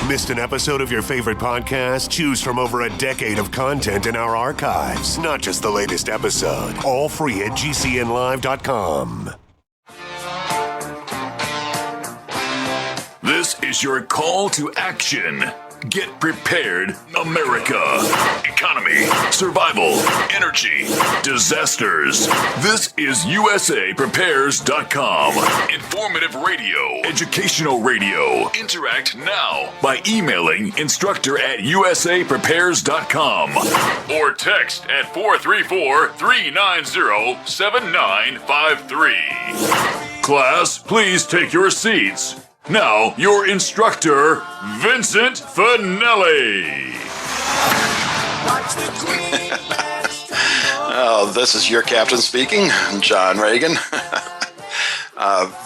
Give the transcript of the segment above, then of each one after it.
Missed an episode of your favorite podcast? Choose from over a decade of content in our archives, not just the latest episode. All free at GCNlive.com. This is your call to action. Get prepared, America. Economy, survival, energy, disasters. This is USAPrepares.com. Informative radio, educational radio. Interact now by emailing instructor@USAPrepares.com or text at 434-390-7953. Class, please take your seats. Now, your instructor, Vincent Finelli. Oh, this is your captain speaking, John Regan.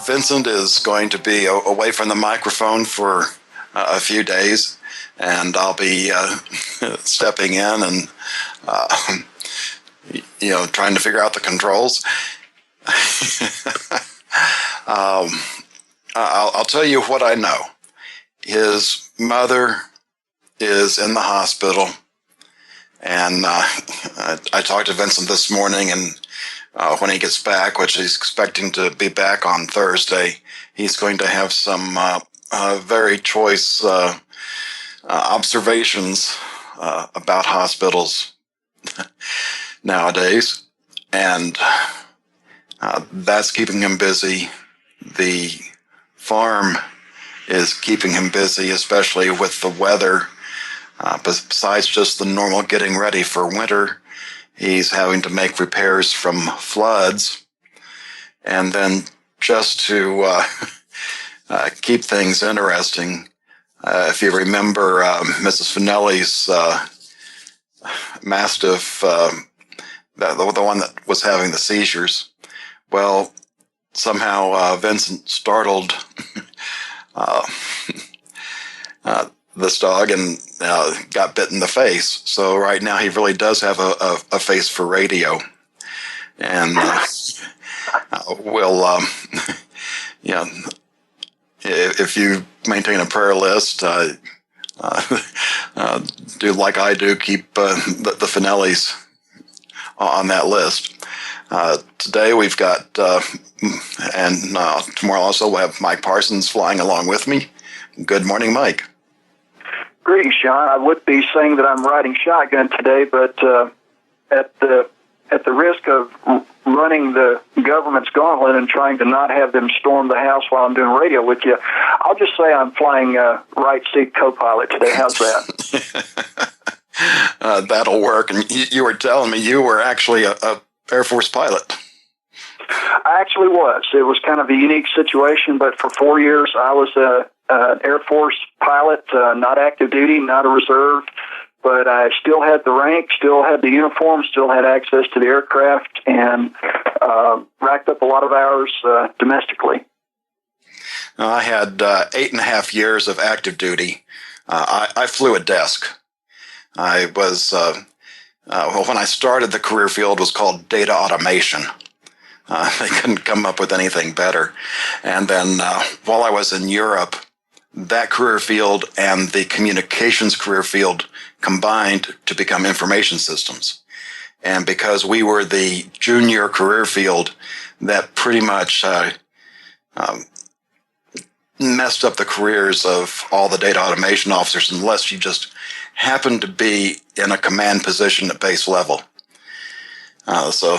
Vincent is going to be away from the microphone for a few days, and I'll be stepping in and, trying to figure out the controls. I'll tell you what I know. His mother is in the hospital, and I talked to Vincent this morning, and when he gets back, which he's expecting to be back on Thursday, he's going to have some very choice observations about hospitals nowadays, and that's keeping him busy. The farm is keeping him busy, especially with the weather. Besides just the normal getting ready for winter, he's having to make repairs from floods. And then just to keep things interesting, if you remember Mrs. Finelli's Mastiff, the one that was having the seizures, well, somehow Vincent startled this dog and got bit in the face. So right now he really does have a face for radio. And we'll, if you maintain a prayer list, do like I do, keep the Finellis on that list. Today we've got, and tomorrow also we'll have Mike Parsons flying along with me. Good morning, Mike. Greetings, Sean. I would be saying that I'm riding shotgun today, but at the risk of running the government's gauntlet and trying to not have them storm the house while I'm doing radio with you, I'll just say I'm flying right seat co-pilot today. How's that? That'll work. And you were telling me you were actually a Air Force pilot. I actually was. It was kind of a unique situation, but for 4 years I was an Air Force pilot, not active duty, not a reserve, but I still had the rank, still had the uniform, still had access to the aircraft, and racked up a lot of hours domestically. I had 8.5 years of active duty. I flew a desk. I was... when I started, the career field was called data automation. They couldn't come up with anything better. And then while I was in Europe, that career field and the communications career field combined to become information systems. And because we were the junior career field, that pretty much messed up the careers of all the data automation officers unless you just happened to be in a command position at base level. So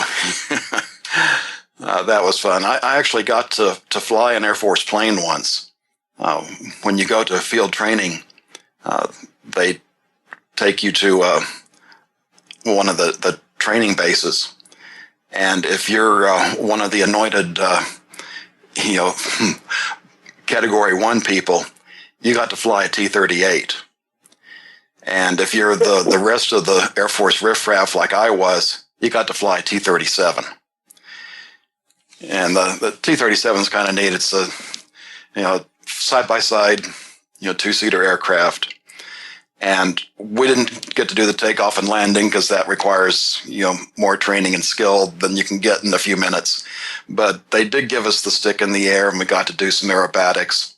that was fun. I actually got to fly an Air Force plane once. When you go to field training, they take you to one of the training bases. And if you're one of the anointed, Category 1 people, you got to fly a T-38. And if you're the rest of the Air Force riffraff like I was, you got to fly a T-37. And the T-37 is kind of neat. It's a, side-by-side, two-seater aircraft. And we didn't get to do the takeoff and landing because that requires, more training and skill than you can get in a few minutes. But they did give us the stick in the air, and we got to do some aerobatics.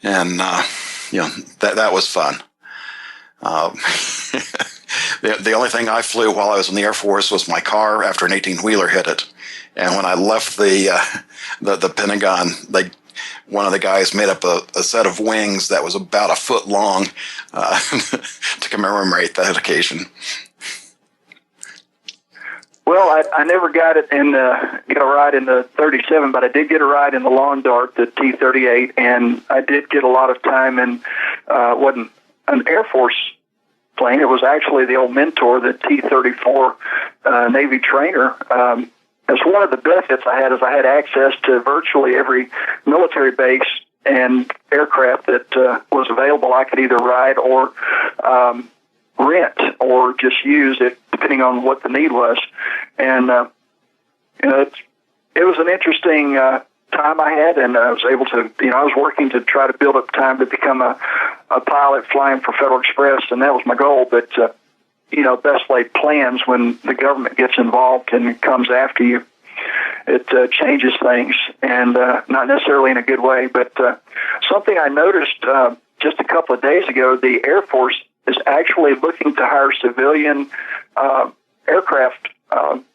And, that was fun. The only thing I flew while I was in the Air Force was my car after an 18-wheeler hit it. And when I left the Pentagon, one of the guys made up a set of wings that was about a foot long to commemorate that occasion. Well, I never got it get a ride in the 37, but I did get a ride in the Lawn Dart, the T-38, and I did get a lot of time in wasn't an Air Force plane. It was actually the old Mentor, the T-34 Navy trainer. That's one of the benefits I had is I had access to virtually every military base and aircraft that was available. I could either ride or rent or just use it depending on what the need was. And it was an interesting time I had, and I was able to, I was working to try to build up time to become a pilot flying for Federal Express, and that was my goal. But best laid plans, when the government gets involved and comes after you, it changes things, and not necessarily in a good way. But something I noticed just a couple of days ago, the Air Force is actually looking to hire civilian aircraft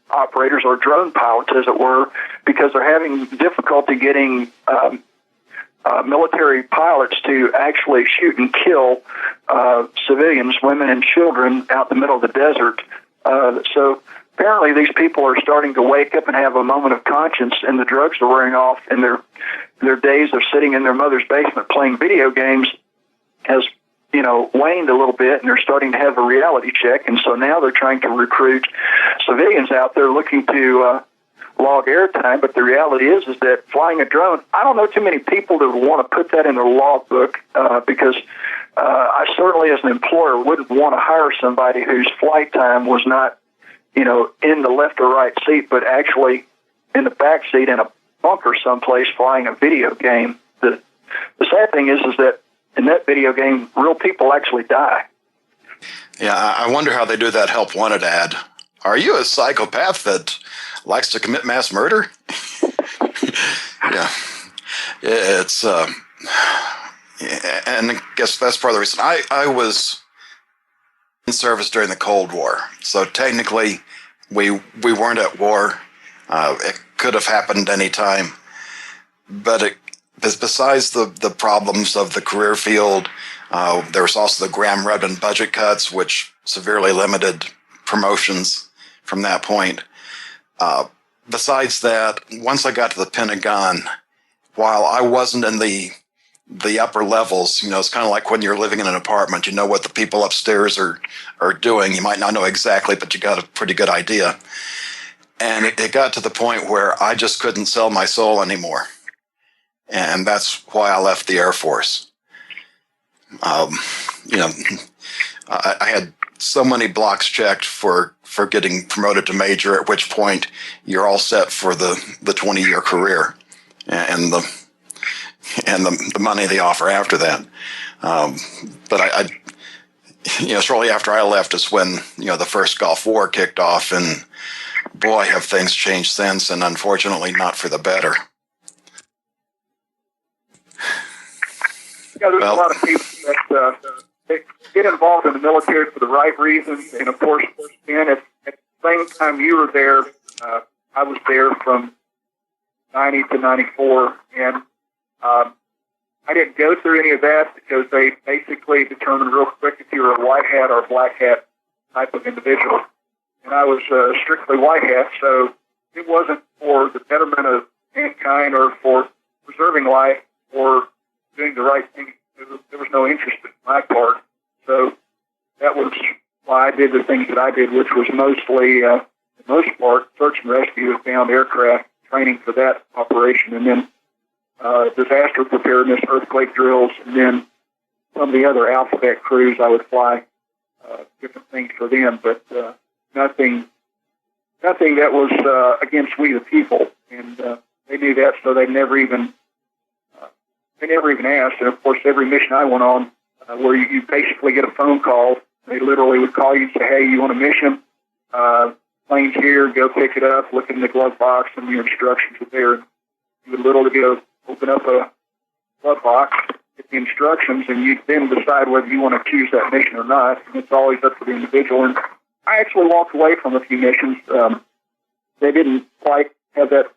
operators, or drone pilots, as it were, because they're having difficulty getting military pilots to actually shoot and kill civilians, women and children, out in the middle of the desert. So apparently these people are starting to wake up and have a moment of conscience, and the drugs are wearing off, and their days of sitting in their mother's basement playing video games has waned a little bit, and they're starting to have a reality check. And so now they're trying to recruit civilians out there looking to log airtime. But the reality is that flying a drone, I don't know too many people that would want to put that in their logbook, because I certainly, as an employer, wouldn't want to hire somebody whose flight time was not, in the left or right seat, but actually in the back seat in a bunker someplace flying a video game. The sad thing is that in that video game, real people actually die. Yeah, I wonder how they do that help wanted ad. Are you a psychopath that likes to commit mass murder? Yeah, it's and I guess that's part of the reason. I was in service during the Cold War, so technically we weren't at war. It could have happened any time, but besides the problems of the career field, there was also the Graham-Rudman budget cuts, which severely limited promotions from that point. Besides that, once I got to the Pentagon, while I wasn't in the upper levels, it's kind of like when you're living in an apartment, you know what the people upstairs are doing. You might not know exactly, but you got a pretty good idea. And it got to the point where I just couldn't sell my soul anymore. And that's why I left the Air Force. I had so many blocks checked for getting promoted to major, at which point you're all set for the 20-year career and the money they offer after that. But shortly after I left is when, the first Gulf War kicked off, and boy, have things changed since, and unfortunately not for the better. There's a lot of people that get involved in the military for the right reasons, and of course, then at the same time you were there, I was there from 90 to 94, and I didn't go through any of that because they basically determined real quick if you were a white hat or a black hat type of individual. And I was strictly white hat, so it wasn't for the betterment of mankind or for preserving life or doing the right thing. There was no interest in my part. So that was why I did the things that I did, which was mostly, for the most part, search and rescue of downed aircraft, training for that operation, and then disaster preparedness, earthquake drills, and then some of the other alphabet crews I would fly different things for them, but nothing that was against we the people, and they knew that, so they never even asked. And of course, every mission I went on, where you basically get a phone call, they literally would call you and say, "Hey, you want a mission? Plane's here. Go pick it up. Look in the glove box, and your instructions are there." You would literally go open up a glove box, get the instructions, and you then decide whether you want to choose that mission or not. And it's always up to the individual. And I actually walked away from a few missions. They didn't quite have that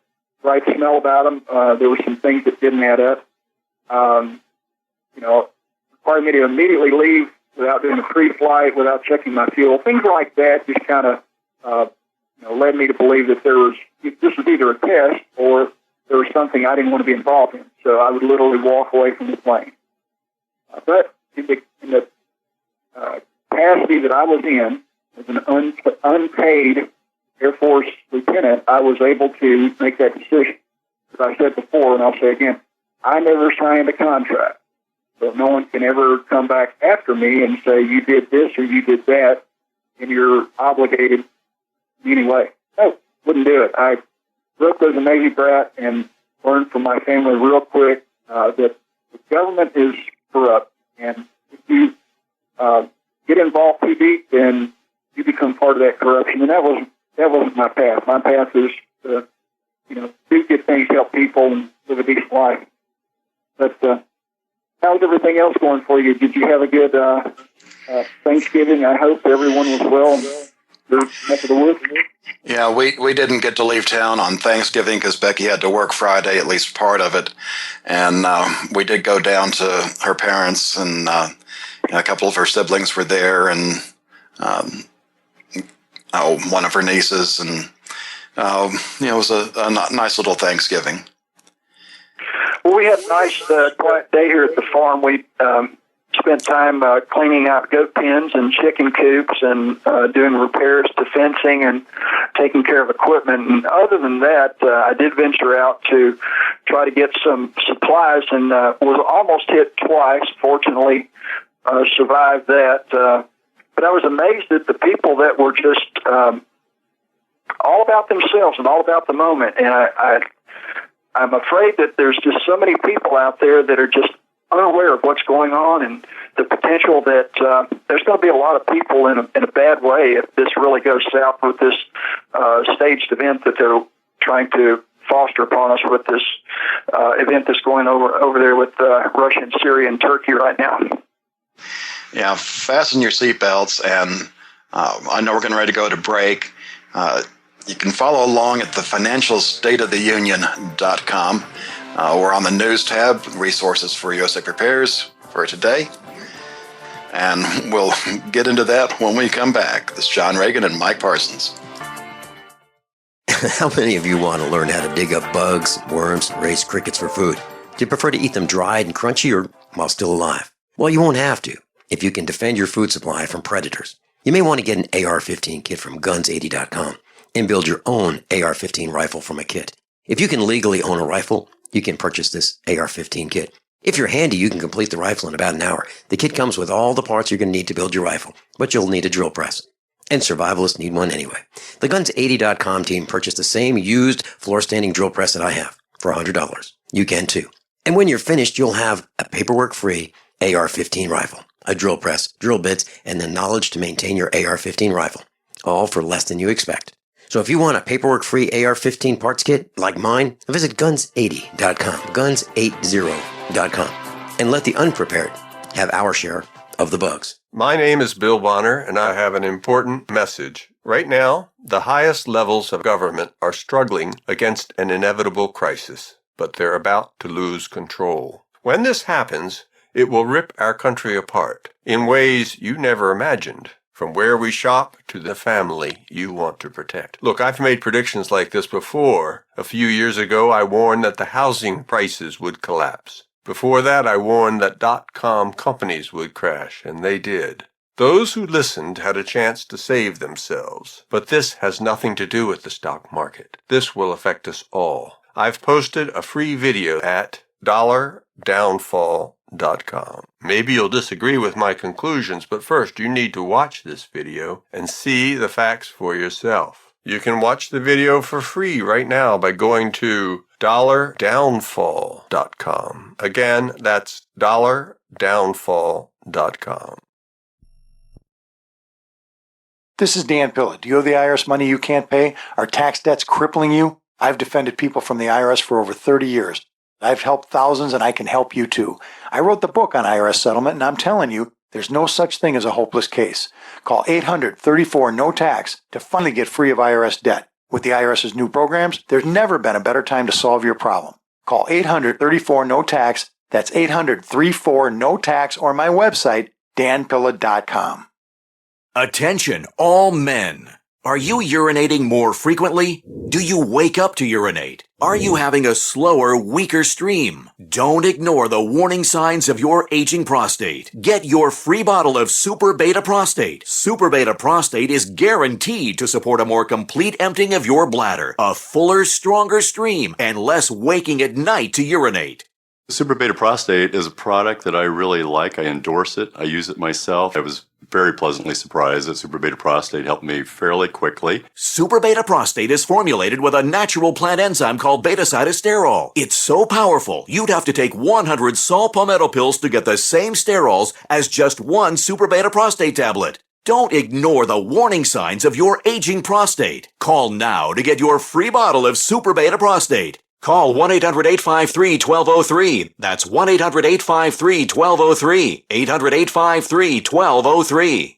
right smell about them. There were some things that didn't add up. Required me to immediately leave without doing a pre-flight, without checking my fuel. Things like that just kind of led me to believe that this was either a test or there was something I didn't want to be involved in. So I would literally walk away from the plane. But in the capacity that I was in, as an unpaid Air Force lieutenant, I was able to make that decision. As I said before, and I'll say again, I never signed a contract. So no one can ever come back after me and say, you did this or you did that, and you're obligated anyway. No, wouldn't do it. I grew up as a Navy brat and learned from my family real quick that the government is corrupt. And if you get involved too deep, then you become part of that corruption. And that wasn't my path. My path is to, do good things, help people, and live a decent life. But how's everything else going for you? Did you have a good Thanksgiving? I hope everyone was well in your neck of the woods. Yeah, we didn't get to leave town on Thanksgiving because Becky had to work Friday, at least part of it. And we did go down to her parents, and a couple of her siblings were there, and one of her nieces, and it was a nice little Thanksgiving. Well, we had a nice, quiet day here at the farm. We spent time cleaning out goat pens and chicken coops and doing repairs to fencing and taking care of equipment. And other than that, I did venture out to try to get some supplies and was almost hit twice. Fortunately, survived that. But I was amazed at the people that were just all about themselves and all about the moment. And I'm afraid that there's just so many people out there that are just unaware of what's going on and the potential that there's going to be a lot of people in a bad way if this really goes south with this staged event that they're trying to foster upon us with this event that's going over there with Russia and Syria and Turkey right now. Yeah, fasten your seatbelts, and I know we're getting ready to go to break. You can follow along at the financialstateoftheunion.com. We're on the news tab, resources for USA Prepares for today. And we'll get into that when we come back. This is John Regan and Mike Parsons. How many of you want to learn how to dig up bugs, worms, and raise crickets for food? Do you prefer to eat them dried and crunchy or while still alive? Well, you won't have to if you can defend your food supply from predators. You may want to get an AR-15 kit from guns80.com. and build your own AR-15 rifle from a kit. If you can legally own a rifle, you can purchase this AR-15 kit. If you're handy, you can complete the rifle in about an hour. The kit comes with all the parts you're going to need to build your rifle, but you'll need a drill press. And survivalists need one anyway. The Guns80.com team purchased the same used floor-standing drill press that I have for $100. You can too. And when you're finished, you'll have a paperwork-free AR-15 rifle, a drill press, drill bits, and the knowledge to maintain your AR-15 rifle, all for less than you expect. So if you want a paperwork-free AR-15 parts kit like mine, visit Guns80.com, Guns80.com, and let the unprepared have our share of the bugs. My name is Bill Bonner, and I have an important message. Right now, the highest levels of government are struggling against an inevitable crisis, but they're about to lose control. When this happens, it will rip our country apart in ways you never imagined. From where we shop to the family you want to protect. Look, I've made predictions like this before. A few years ago, I warned that the housing prices would collapse. Before that, I warned that .com companies would crash, and they did. Those who listened had a chance to save themselves. But this has nothing to do with the stock market. This will affect us all. I've posted a free video at $downfall.com. Maybe you'll disagree with my conclusions, but first you need to watch this video and see the facts for yourself. You can watch the video for free right now by going to $downfall.com. Again, that's $downfall.com. This is Dan Pillett. Do you owe the IRS money you can't pay? Are tax debts crippling you? I've defended people from the IRS for over 30 years. I've helped thousands and I can help you too. I wrote the book on IRS settlement and I'm telling you, there's no such thing as a hopeless case. Call 800-34-NO-TAX to finally get free of IRS debt. With the IRS's new programs, there's never been a better time to solve your problem. Call 800-34-NO-TAX. That's 800-34-NO-TAX or my website, danpilla.com. Attention, all men. Are you urinating more frequently? Do you wake up to urinate? Are you having a slower, weaker stream? Don't ignore the warning signs of your aging prostate. Get your free bottle of Super Beta Prostate. Super Beta Prostate is guaranteed to support a more complete emptying of your bladder, a fuller, stronger stream, and less waking at night to urinate. Super Beta Prostate is a product that I really like. I endorse it. I use it myself. I was very pleasantly surprised that Super Beta Prostate helped me fairly quickly. Super Beta Prostate is formulated with a natural plant enzyme called beta-cytosterol. It's so powerful, you'd have to take 100 salt palmetto pills to get the same sterols as just one Super Beta Prostate tablet. Don't ignore the warning signs of your aging prostate. Call now to get your free bottle of Super Beta Prostate. Call 1-800-853-1203. That's 1-800-853-1203. 800-853-1203.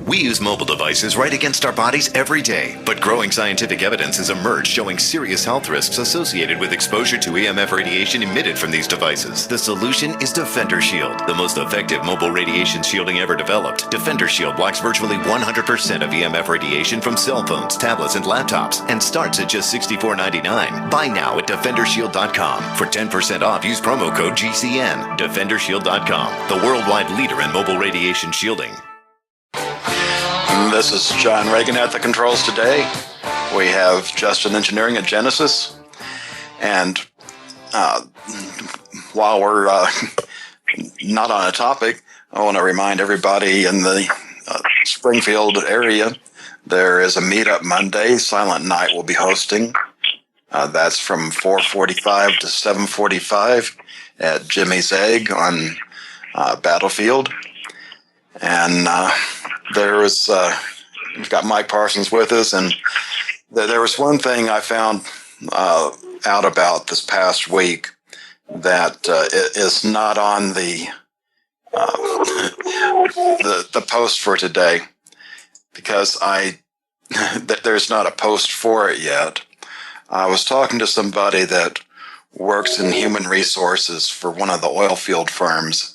We use mobile devices right against our bodies every day, but growing scientific evidence has emerged showing serious health risks associated with exposure to EMF radiation emitted from these devices. The solution is Defender Shield, the most effective mobile radiation shielding ever developed. Defender Shield blocks virtually 100% of EMF radiation from cell phones, tablets, and laptops, and starts at just $64.99. Buy now at DefenderShield.com. For 10% off, use promo code GCN. DefenderShield.com, the worldwide leader in mobile radiation shielding. This is John Regan at the controls today. We have Justin Engineering at Genesis. And while we're not on a topic, I want to remind everybody in the Springfield area, there is a meetup Monday. Silent Night will be hosting. That's from 4:45 to 7:45 at Jimmy's Egg on Battlefield. And we've got Mike Parsons with us, and there was one thing I found out about this past week that is not on the post for today, because there's not a post for it yet. I was talking to somebody that works in human resources for one of the oil field firms.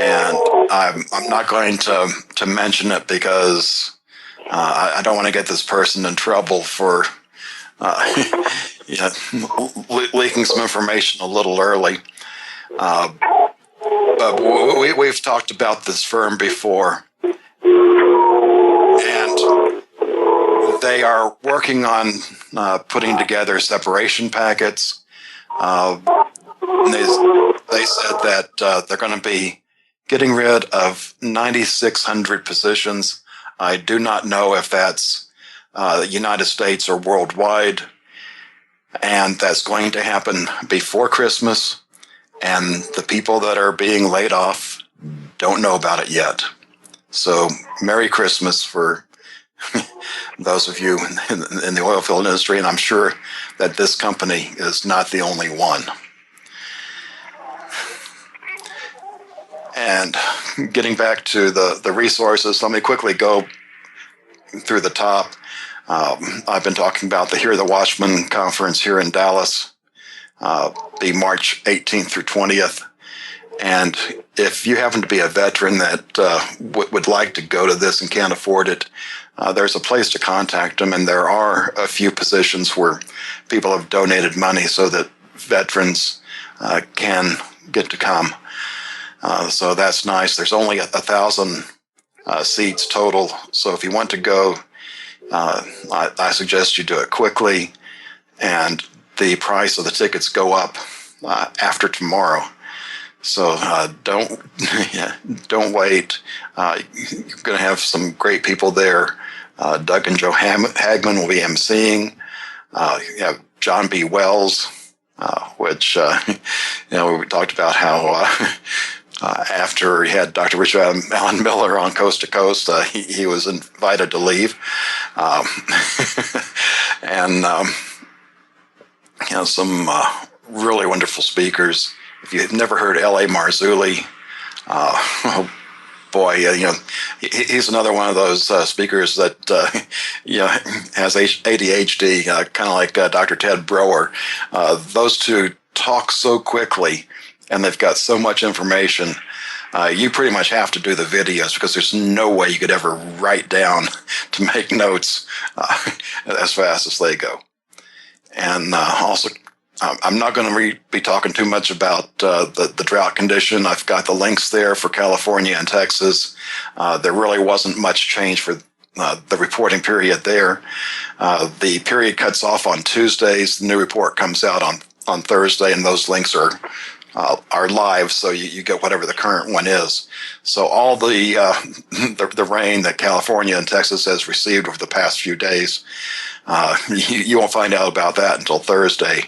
And I'm not going to mention it because I don't want to get this person in trouble for leaking some information a little early. But we've talked about this firm before, and they are working on putting together separation packets. They said that they're going to be getting rid of 9,600 positions. I do not know if that's the United States or worldwide, and that's going to happen before Christmas, and the people that are being laid off don't know about it yet. So Merry Christmas for those of you in the oil field industry, and I'm sure that this company is not the only one. And getting back to the resources, let me quickly go through the top. I've been talking about the Hear the Watchman conference here in Dallas, be March 18th through 20th. And if you happen to be a veteran that would like to go to this and can't afford it, there's a place to contact them. And there are a few positions where people have donated money so that veterans can get to come. So that's nice. There's only 1,000 seats total. So if you want to go, I suggest you do it quickly. And the price of the tickets go up after tomorrow. So don't wait. You're going to have some great people there. Doug and Joe Hagman will be emceeing. You have John B. Wells, which we talked about how after he had Dr. Richard Allen Miller on Coast to Coast, he was invited to leave. And some really wonderful speakers. If you've never heard L.A. Marzulli, oh boy, he's another one of those speakers that has ADHD, kind of like Dr. Ted Brower. Those two talk so quickly, and they've got so much information. You pretty much have to do the videos because there's no way you could ever write down to make notes as fast as they go. And also, I'm not going to be talking too much about the drought condition. I've got the links there for California and Texas. There really wasn't much change for the reporting period there. The period cuts off on Tuesdays. The new report comes out on Thursday, and those links are live, so you get whatever the current one is. So all the rain that California and Texas has received over the past few days, you won't find out about that until Thursday.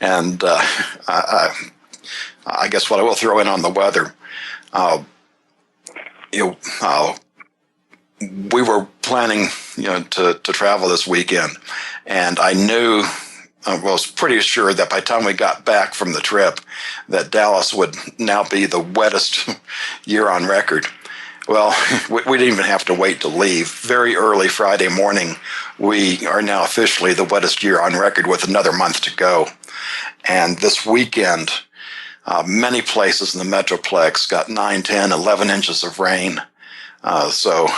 And I guess what I will throw in on the weather, we were planning, to travel this weekend, and I knew. I was pretty sure that by the time we got back from the trip, that Dallas would now be the wettest year on record. Well, we didn't even have to wait to leave. Very early Friday morning, we are now officially the wettest year on record with another month to go. And this weekend, many places in the Metroplex got 9, 10, 11 inches of rain. So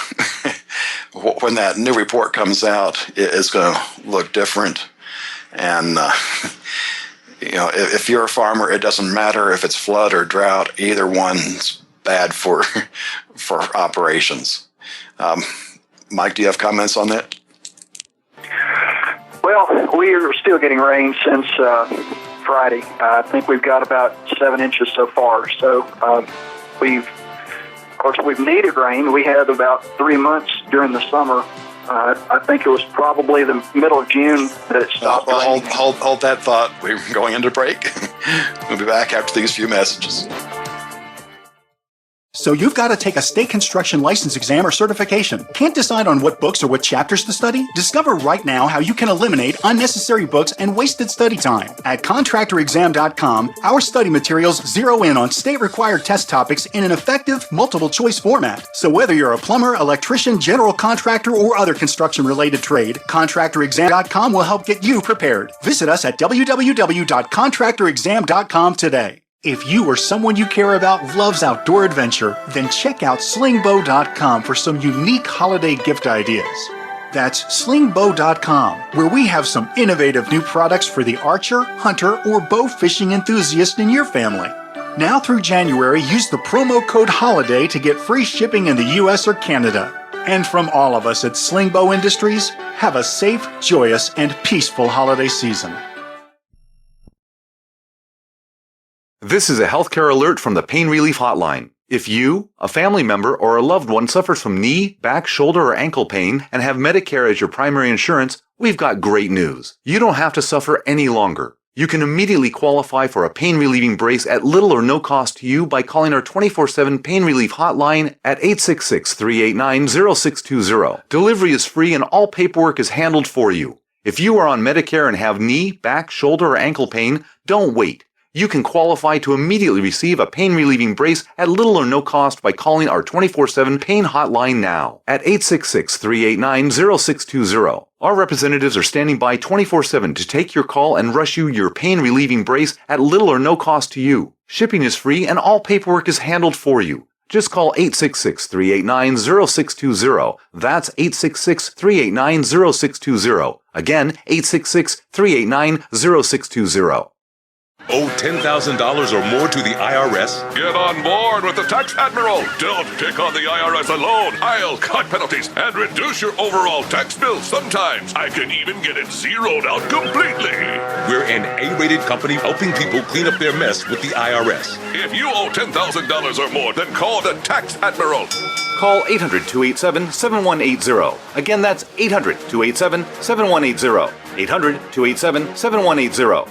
when that new report comes out, it's going to look different. And, if you're a farmer, it doesn't matter if it's flood or drought. Either one's bad for operations. Mike, do you have comments on that? Well, we are still getting rain since Friday. I think we've got about 7 inches so far. So we've needed rain. We had about 3 months during the summer. I think it was probably the middle of June that it stopped raining. Hold that thought. We're going into break. We'll be back after these few messages. So you've got to take a state construction license exam or certification. Can't decide on what books or what chapters to study? Discover right now how you can eliminate unnecessary books and wasted study time. At contractorexam.com, our study materials zero in on state-required test topics in an effective, multiple-choice format. So whether you're a plumber, electrician, general contractor, or other construction-related trade, contractorexam.com will help get you prepared. Visit us at www.contractorexam.com today. If you or someone you care about loves outdoor adventure, then check out slingbow.com for some unique holiday gift ideas. That's slingbow.com, where we have some innovative new products for the archer, hunter, or bow fishing enthusiast in your family. Now through January, use the promo code HOLIDAY to get free shipping in the US or Canada. And from all of us at Slingbow Industries, have a safe, joyous, and peaceful holiday season. This is a healthcare alert from the Pain Relief Hotline. If you, a family member, or a loved one suffers from knee, back, shoulder, or ankle pain and have Medicare as your primary insurance, we've got great news. You don't have to suffer any longer. You can immediately qualify for a pain-relieving brace at little or no cost to you by calling our 24/7 Pain Relief Hotline at 866-389-0620. Delivery is free and all paperwork is handled for you. If you are on Medicare and have knee, back, shoulder, or ankle pain, don't wait. You can qualify to immediately receive a pain-relieving brace at little or no cost by calling our 24/7 Pain Hotline now at 866-389-0620. Our representatives are standing by 24/7 to take your call and rush you your pain-relieving brace at little or no cost to you. Shipping is free and all paperwork is handled for you. Just call 866-389-0620. That's 866-389-0620. Again, 866-389-0620. Owe $10,000 or more to the IRS? Get on board with the Tax Admiral. Don't pick on the IRS alone. I'll cut penalties and reduce your overall tax bill. Sometimes I can even get it zeroed out completely. We're an A-rated company helping people clean up their mess with the IRS. If you owe $10,000 or more, then call the Tax Admiral. Call 800-287-7180. Again, that's 800-287-7180. 800-287-7180.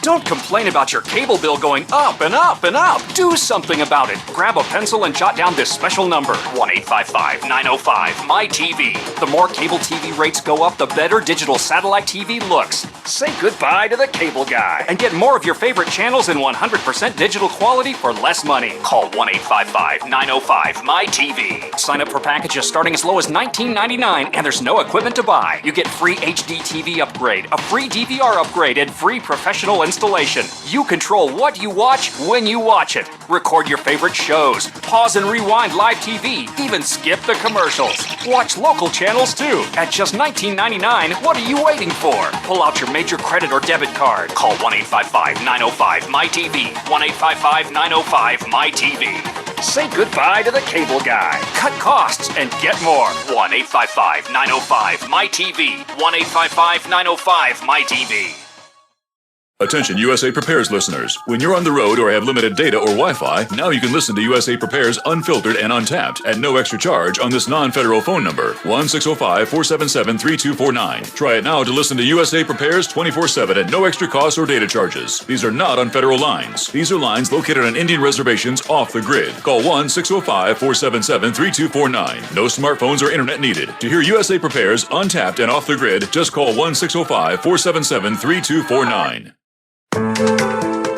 Don't complain about your cable bill going up and up and up. Do something about it. Grab a pencil and jot down this special number, 1-855-905-MY-TV. The more cable TV rates go up, the better digital satellite TV looks. Say goodbye to the cable guy and get more of your favorite channels in 100% digital quality for less money. Call 1-855-905-MY-TV. Sign up for packages starting as low as $19.99, and there's no equipment to buy. You get free HD TV upgrade, a free DVR upgrade, and free professional installation. You control what you watch when you watch it. Record your favorite shows, pause and rewind live TV, even skip the commercials. Watch local channels too. At just $19.99, what are you waiting for? Pull out your major credit or debit card. Call 1-855-905-MY-TV. 1-855-905-MY-TV. Say goodbye to the cable guy. Cut costs and get more. 1-855-905-MY-TV. 1-855-905-MY-TV. Attention USA Prepares listeners. When you're on the road or have limited data or Wi-Fi, now you can listen to USA Prepares unfiltered and untapped at no extra charge on this non-federal phone number, 1-605-477-3249. Try it now to listen to USA Prepares 24/7 at no extra cost or data charges. These are not on federal lines. These are lines located on Indian reservations off the grid. Call 1-605-477-3249. No smartphones or internet needed. To hear USA Prepares untapped and off the grid, just call 1-605-477-3249.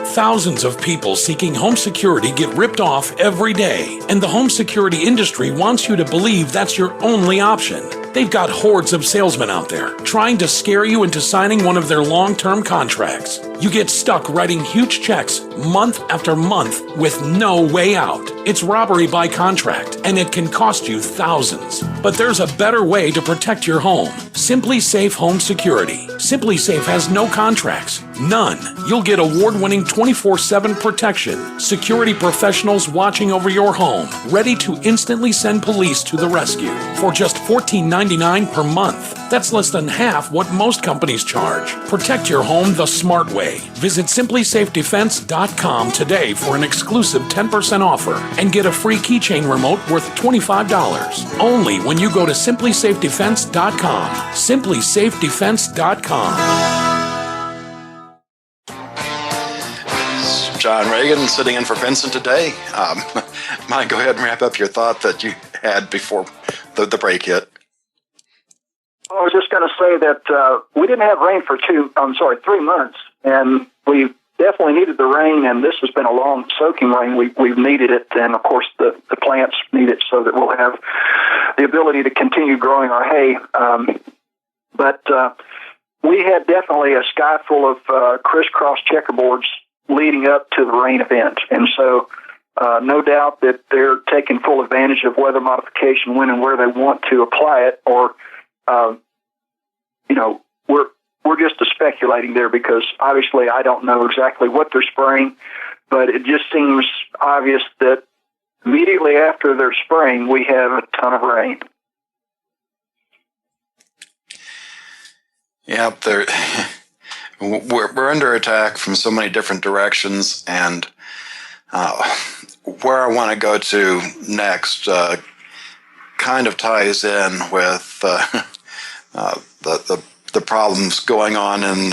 Thousands of people seeking home security get ripped off every day, and the home security industry wants you to believe that's your only option. They've got hordes of salesmen out there trying to scare you into signing one of their long-term contracts. You get stuck writing huge checks month after month with no way out. It's robbery by contract, and it can cost you thousands. But there's a better way to protect your home. Simply Safe Home Security. Simply Safe has no contracts. None. You'll get award-winning 24/7 protection. Security professionals watching over your home, ready to instantly send police to the rescue for just $14.99 per month. That's less than half what most companies charge. Protect your home the smart way. Visit simplysafedefense.com today for an exclusive 10% offer and get a free keychain remote worth $25. Only when you go to simplysafedefense.com. simplysafedefense.com. John Regan sitting in for Vincent today. Mike, go ahead and wrap up your thought that you had before the break hit. I was just going to say that we didn't have rain for 3 months, and we definitely needed the rain, and this has been a long soaking rain. We've needed it, and of course the plants need it so that we'll have the ability to continue growing our hay. But we had definitely a sky full of crisscross checkerboards leading up to the rain event. And so no doubt that they're taking full advantage of weather modification when and where they want to apply it, or, we're just speculating there because obviously I don't know exactly what they're spraying, but it just seems obvious that immediately after their spraying, we have a ton of rain. Yeah, we're under attack from so many different directions, and where I want to go to next kind of ties in with the problems going on in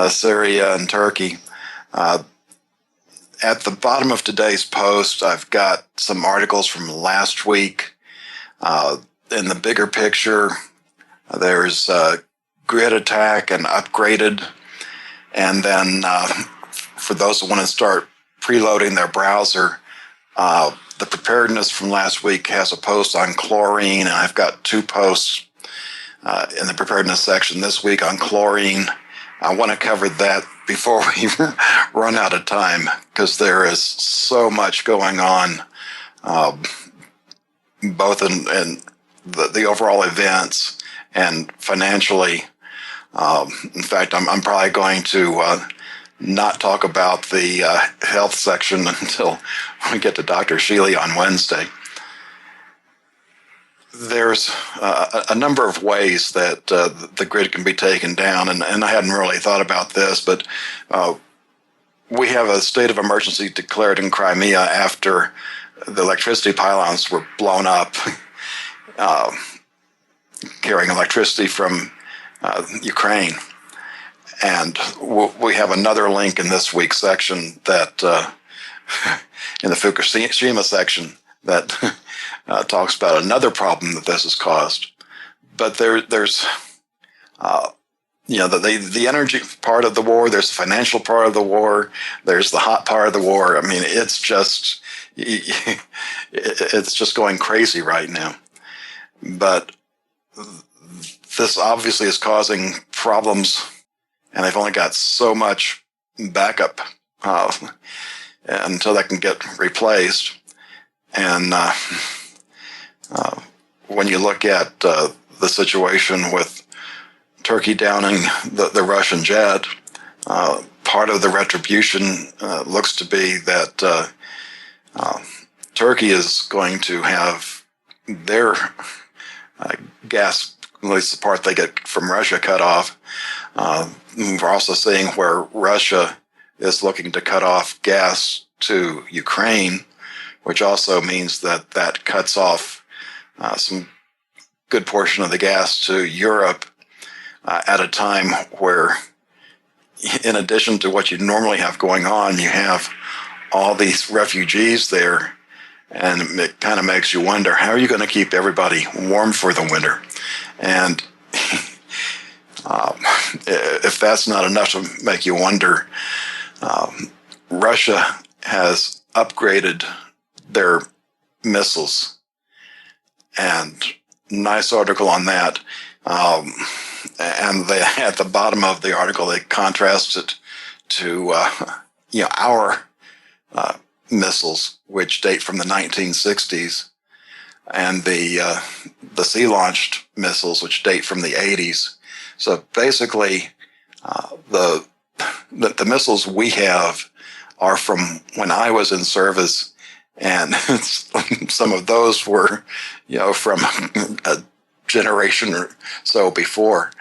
Syria and Turkey. At the bottom of today's post, I've got some articles from last week. In the bigger picture, there's grid attack and upgraded. And then for those who want to start preloading their browser, the preparedness from last week has a post on chlorine, and I've got 2 posts in the preparedness section this week on chlorine. I want to cover that before we run out of time, because there is so much going on, both in the overall events and financially. In fact, I'm probably going to not talk about the health section until we get to Dr. Shealy on Wednesday. There's a number of ways that the grid can be taken down, and I hadn't really thought about this, but we have a state of emergency declared in Crimea after the electricity pylons were blown up, carrying electricity from Ukraine. And we have another link in this week's section that, in the Fukushima section, that talks about another problem that this has caused. But there's the energy part of the war, there's the financial part of the war, there's the hot part of the war. I mean, it's just going crazy right now. But this obviously is causing problems, and they've only got so much backup until that can get replaced. And when you look at the situation with Turkey downing the Russian jet, part of the retribution looks to be that Turkey is going to have their gas, at least the part they get from Russia, cut off. We're also seeing where Russia is looking to cut off gas to Ukraine, which also means that cuts off some good portion of the gas to Europe at a time where, in addition to what you normally have going on, you have all these refugees there, and it kind of makes you wonder, how are you going to keep everybody warm for the winter? And if that's not enough to make you wonder, Russia has upgraded their missiles, and nice article on that. And at the bottom of the article, they contrast it to our missiles, which date from the 1960s, and the sea-launched missiles, which date from the 80s. So basically, the missiles we have are from when I was in service, and some of those were, from a generation or so before.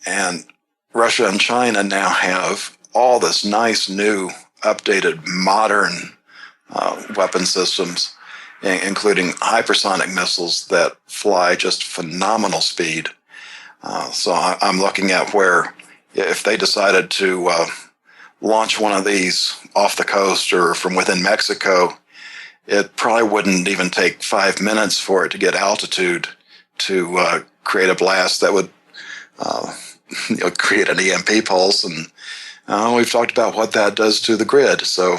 And Russia and China now have all this nice, new, updated, modern weapon systems, including hypersonic missiles that fly just phenomenal speed. So I'm looking at where, if they decided to launch one of these off the coast or from within Mexico, it probably wouldn't even take 5 minutes for it to get altitude to create a blast that would create an EMP pulse. And we've talked about what that does to the grid. So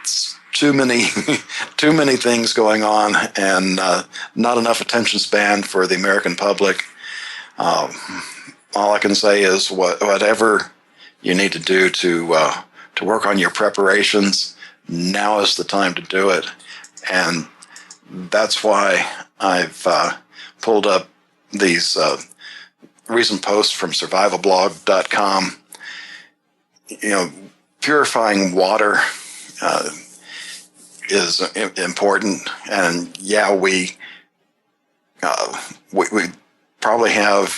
it's too many things going on, and not enough attention span for the American public. All I can say is whatever you need to do to work on your preparations, now is the time to do it. And that's why I've pulled up these recent posts from survivalblog.com. Purifying water is important, and we probably have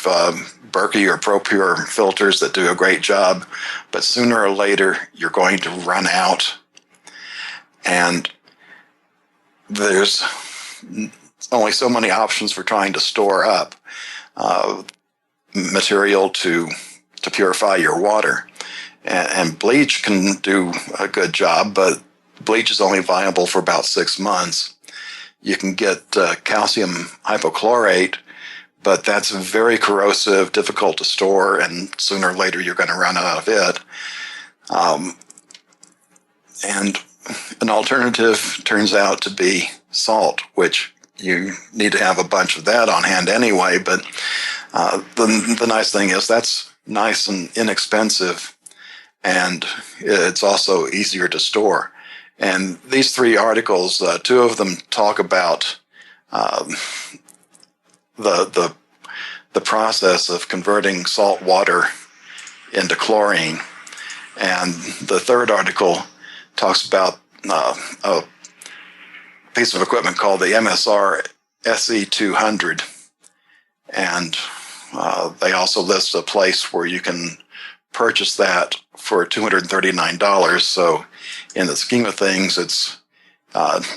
Berkey or ProPure filters that do a great job, but sooner or later you're going to run out, and there's only so many options for trying to store up material to purify your water. And bleach can do a good job, but bleach is only viable for about 6 months. You can get calcium hypochlorate, but that's very corrosive, difficult to store, and sooner or later you're going to run out of it. And an alternative turns out to be salt, which you need to have a bunch of that on hand anyway. But the nice thing is that's nice and inexpensive, and it's also easier to store. And these 3 articles, 2 of them talk about the process of converting salt water into chlorine, and the 3rd article talks about a piece of equipment called the MSR SE200, and they also list a place where you can purchase that for $239. So in the scheme of things, it's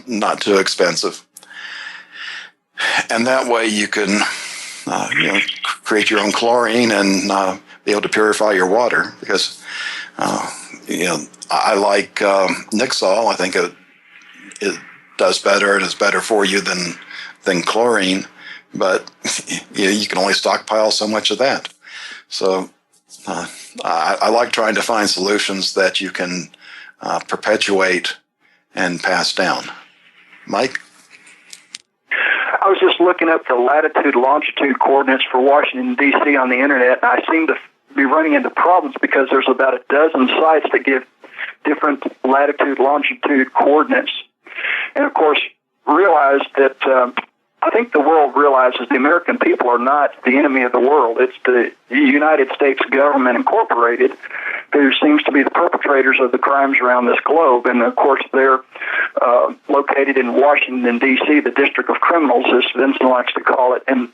not too expensive. And that way you can create your own chlorine and be able to purify your water. Because I like Nixol. I think it does better and is better for you than chlorine, but you can only stockpile so much of that. So I like trying to find solutions that you can perpetuate and pass down. Mike? I was just looking up the latitude, longitude coordinates for Washington, D.C. on the internet, and I seem to be running into problems because there's about a dozen sites that give different latitude, longitude coordinates. And, of course, realize that I think the world realizes the American people are not the enemy of the world. It's the United States government incorporated who seems to be the perpetrators of the crimes around this globe. And, of course, they're located in Washington, D.C., the District of Criminals, as Vincent likes to call it. And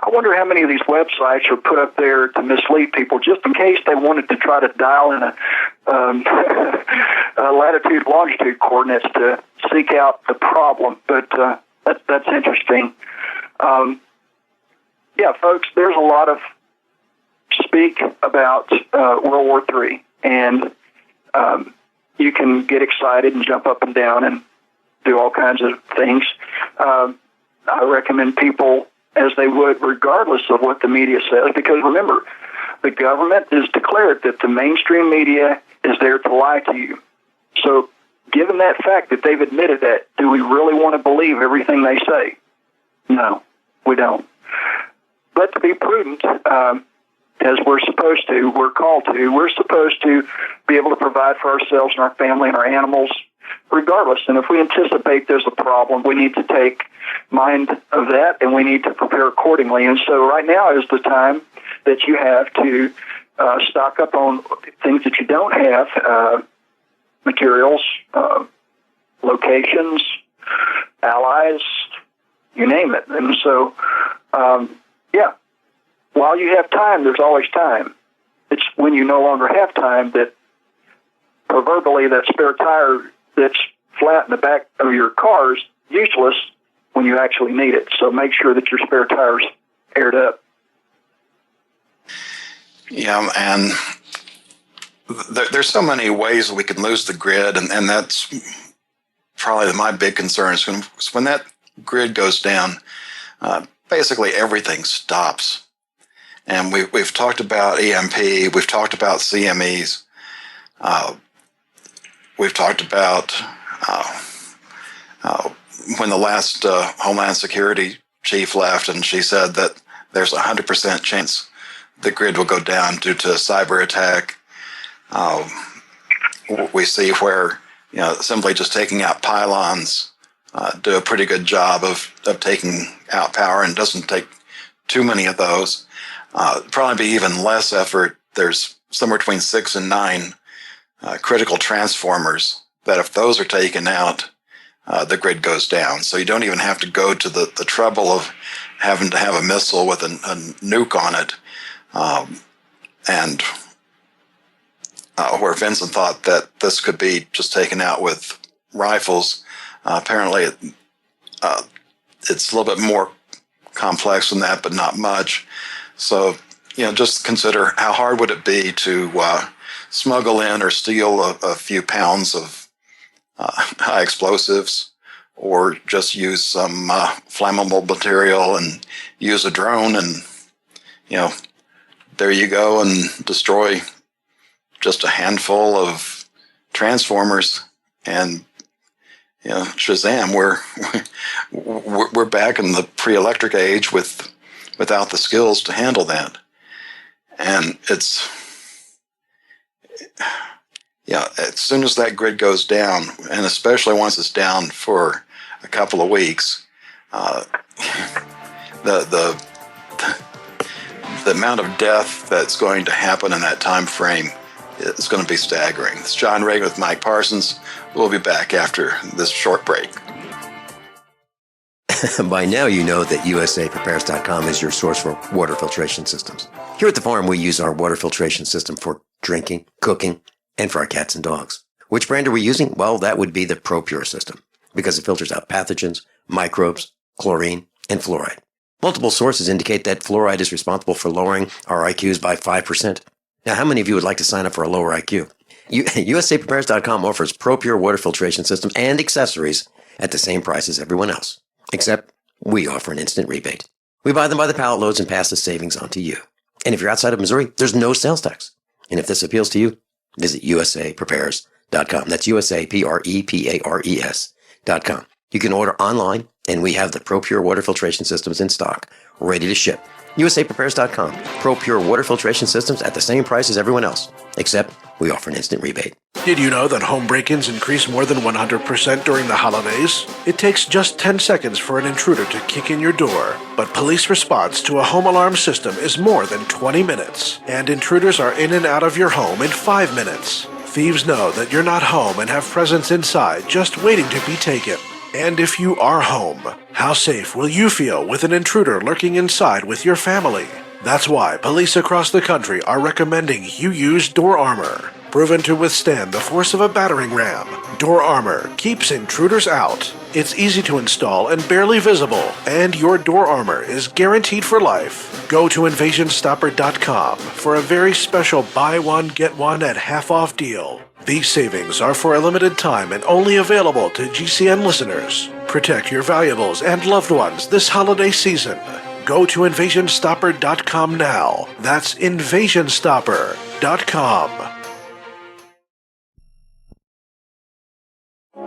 I wonder how many of these websites are put up there to mislead people just in case they wanted to try to dial in a latitude, longitude coordinates to seek out the problem. But that's interesting. Yeah, folks, there's a lot of speak about World War III, and you can get excited and jump up and down and do all kinds of things. I recommend people, as they would regardless of what the media says, because remember, the government has declared that the mainstream media is there to lie to you. So given that fact that they've admitted that, do we really want to believe everything they say? No, we don't. But to be prudent, as we're supposed to, we're called to, we're supposed to be able to provide for ourselves and our family and our animals regardless. And if we anticipate there's a problem, we need to take mind of that and we need to prepare accordingly. And so right now is the time that you have to stock up on things that you don't have, materials, locations, allies, you name it. And so, while you have time, there's always time. It's when you no longer have time that proverbially that spare tire that's flat in the back of your car is useless when you actually need it. So make sure that your spare tire's aired up. Yeah, and there's so many ways we can lose the grid, and that's probably my big concern is when that grid goes down, basically everything stops. And we've talked about EMP, we've talked about CMEs, we've talked about when the last Homeland Security chief left, and she said that there's a 100% chance the grid will go down due to a cyber attack. We see where simply just taking out pylons do a pretty good job of taking out power, and doesn't take too many of those. Probably be even less effort. There's somewhere between 6 and 9 critical transformers that if those are taken out, the grid goes down. So you don't even have to go to the trouble of having to have a missile with a nuke on it. And where Vincent thought that this could be just taken out with rifles, apparently it's a little bit more complex than that, but not much. So, just consider how hard would it be to smuggle in or steal a few pounds of high explosives, or just use some flammable material and use a drone, and there you go, and destroy just a handful of transformers, and Shazam, we're back in the pre-electric age without the skills to handle that. And it's as soon as that grid goes down, and especially once it's down for a couple of weeks, the amount of death that's going to happen in that time frame is going to be staggering. It's John Regan with Mike Parsons. We'll be back after this short break. By now you know that USAPrepares.com is your source for water filtration systems. Here at the farm, we use our water filtration system for drinking, cooking, and for our cats and dogs. Which brand are we using? Well, that would be the ProPure system, because it filters out pathogens, microbes, chlorine, and fluoride. Multiple sources indicate that fluoride is responsible for lowering our IQs by 5%. Now, how many of you would like to sign up for a lower IQ? USAPrepares.com offers ProPure water filtration systems and accessories at the same price as everyone else, except we offer an instant rebate. We buy them by the pallet loads and pass the savings on to you. And if you're outside of Missouri, there's no sales tax. And if this appeals to you, visit USAPrepares.com. That's USAPrepares.com. You can order online, and we have the ProPure water filtration systems in stock, ready to ship. USAPrepares.com. ProPure water filtration systems at the same price as everyone else, except we offer an instant rebate. Did you know that home break-ins increase more than 100% during the holidays? It takes just 10 seconds for an intruder to kick in your door, but police response to a home alarm system is more than 20 minutes, and intruders are in and out of your home in 5 minutes. Thieves know that you're not home and have presents inside just waiting to be taken. And if you are home, how safe will you feel with an intruder lurking inside with your family? That's why police across the country are recommending you use door armor. Proven to withstand the force of a battering ram, door armor keeps intruders out. It's easy to install and barely visible, and your door armor is guaranteed for life. Go to InvasionStopper.com for a very special buy one, get one at half off deal. These savings are for a limited time and only available to GCN listeners. Protect your valuables and loved ones this holiday season. Go to InvasionStopper.com now. That's InvasionStopper.com.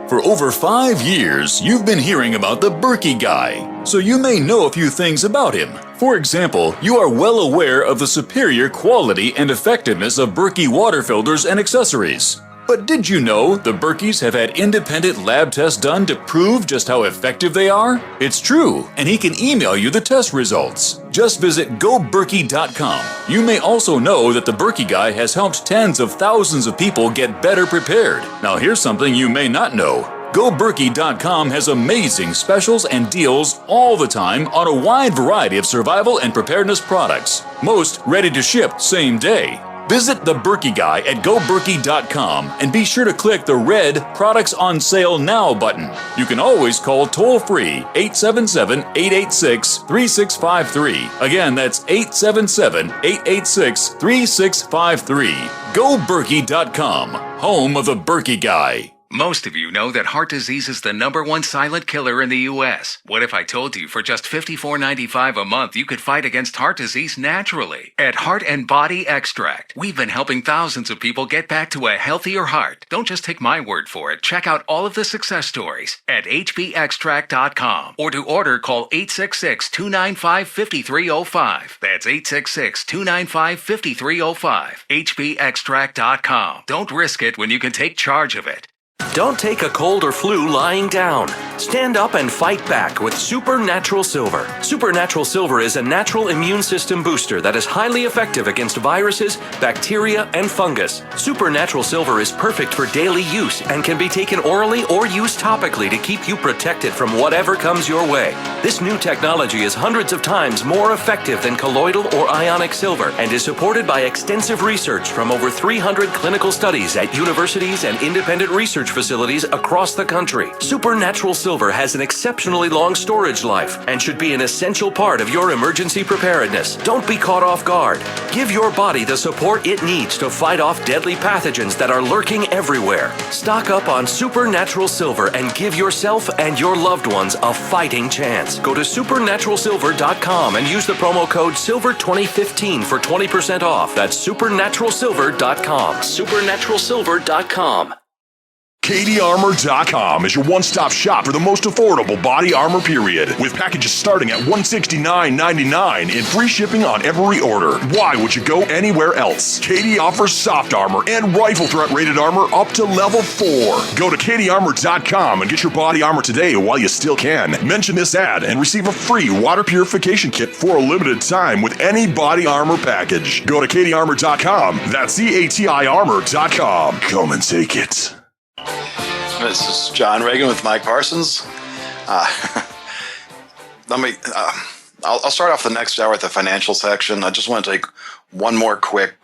For over 5 years, you've been hearing about the Berkey guy, so you may know a few things about him. For example, you are well aware of the superior quality and effectiveness of Berkey water filters and accessories. But did you know the Berkeys have had independent lab tests done to prove just how effective they are? It's true, and he can email you the test results. Just visit goberkey.com. You may also know that the Berkey guy has helped tens of thousands of people get better prepared. Now here's something you may not know. GoBerkey.com has amazing specials and deals all the time on a wide variety of survival and preparedness products. Most ready to ship same day. Visit the Berkey guy at GoBerkey.com and be sure to click the red Products on Sale Now button. You can always call toll-free 877-886-3653. Again, that's 877-886-3653. GoBerkey.com, home of the Berkey guy. Most of you know that heart disease is the #1 silent killer in the U.S. What if I told you for just $54.95 a month you could fight against heart disease naturally? At Heart and Body Extract, we've been helping thousands of people get back to a healthier heart. Don't just take my word for it. Check out all of the success stories at hbextract.com. Or to order, call 866-295-5305. That's 866-295-5305. hbextract.com. Don't risk it when you can take charge of it. Don't take a cold or flu lying down. Stand up and fight back with Supernatural Silver. Supernatural Silver is a natural immune system booster that is highly effective against viruses, bacteria, and fungus. Supernatural Silver is perfect for daily use and can be taken orally or used topically to keep you protected from whatever comes your way. This new technology is hundreds of times more effective than colloidal or ionic silver and is supported by extensive research from over 300 clinical studies at universities and independent research facilities across the country. Supernatural Silver has an exceptionally long storage life and should be an essential part of your emergency preparedness. Don't be caught off guard. Give your body the support it needs to fight off deadly pathogens that are lurking everywhere. Stock up on Supernatural Silver and give yourself and your loved ones a fighting chance. Go to supernaturalsilver.com and use the promo code SILVER2015 for 20% off. That's supernaturalsilver.com. supernaturalsilver.com. KDArmor.com is your one-stop shop for the most affordable body armor period, with packages starting at $169.99 and free shipping on every order. Why would you go anywhere else? KD offers soft armor and rifle threat rated armor up to level 4. Go to KDArmor.com and get your body armor today while you still can. Mention this ad and receive a free water purification kit for a limited time with any body armor package. Go to KDArmor.com. That's CATI-armor.com. Come and take it. This is John Regan with Mike Parsons. I'll start off the next hour with the financial section. I just want to take one more quick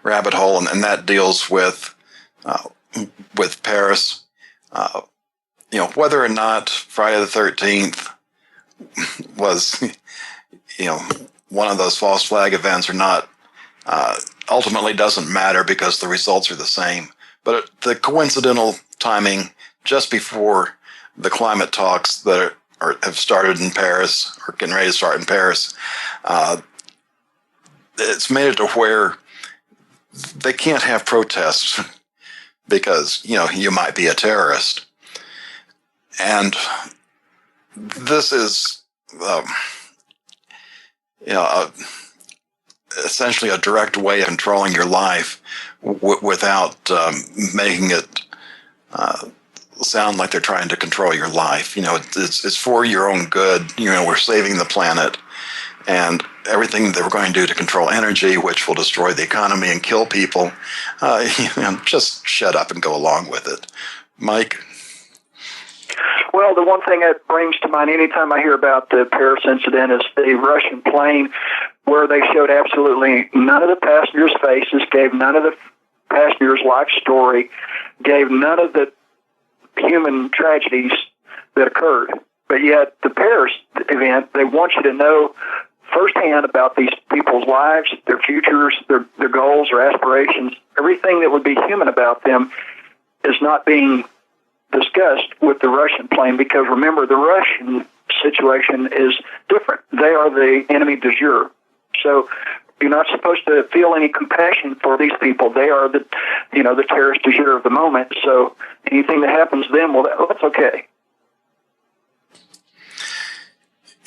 rabbit hole, and that deals with Paris. Whether or not Friday the 13th was, one of those false flag events or not, ultimately doesn't matter because the results are the same. But the coincidental timing just before the climate talks that have started in Paris, or getting ready to start in Paris, it's made it to where they can't have protests because, you might be a terrorist. And this is, essentially a direct way of controlling your life without making it sound like they're trying to control your life. It's for your own good. We're saving the planet, and everything that we're going to do to control energy, which will destroy the economy and kill people, just shut up and go along with it. Mike? Well, the one thing that brings to mind anytime I hear about the Paris incident is the Russian plane where they showed absolutely none of the passengers' faces, gave none of the passengers' life story, gave none of the human tragedies that occurred. But yet, the Paris event, they want you to know firsthand about these people's lives, their futures, their goals, their aspirations. Everything that would be human about them is not being discussed with the Russian plane, because remember, the Russian situation is different. They are the enemy du jour. So you're not supposed to feel any compassion for these people. They are the terrorist du jour of the moment. So anything that happens to them, that's okay.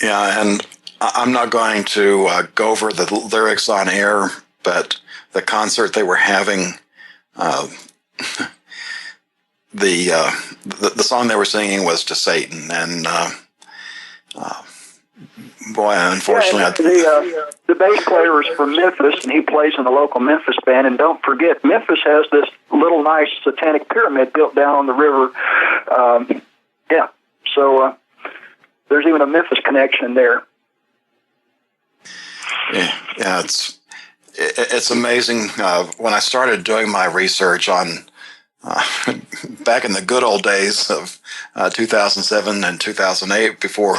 Yeah, and I'm not going to go over the lyrics on air, but the concert they were having, the song they were singing was to Satan, and boy, unfortunately, the bass player is from Memphis, and he plays in the local Memphis band. And don't forget, Memphis has this little nice satanic pyramid built down on the river. So there's even a Memphis connection there. Yeah, it's amazing. When I started doing my research on back in the good old days of 2007 and 2008, before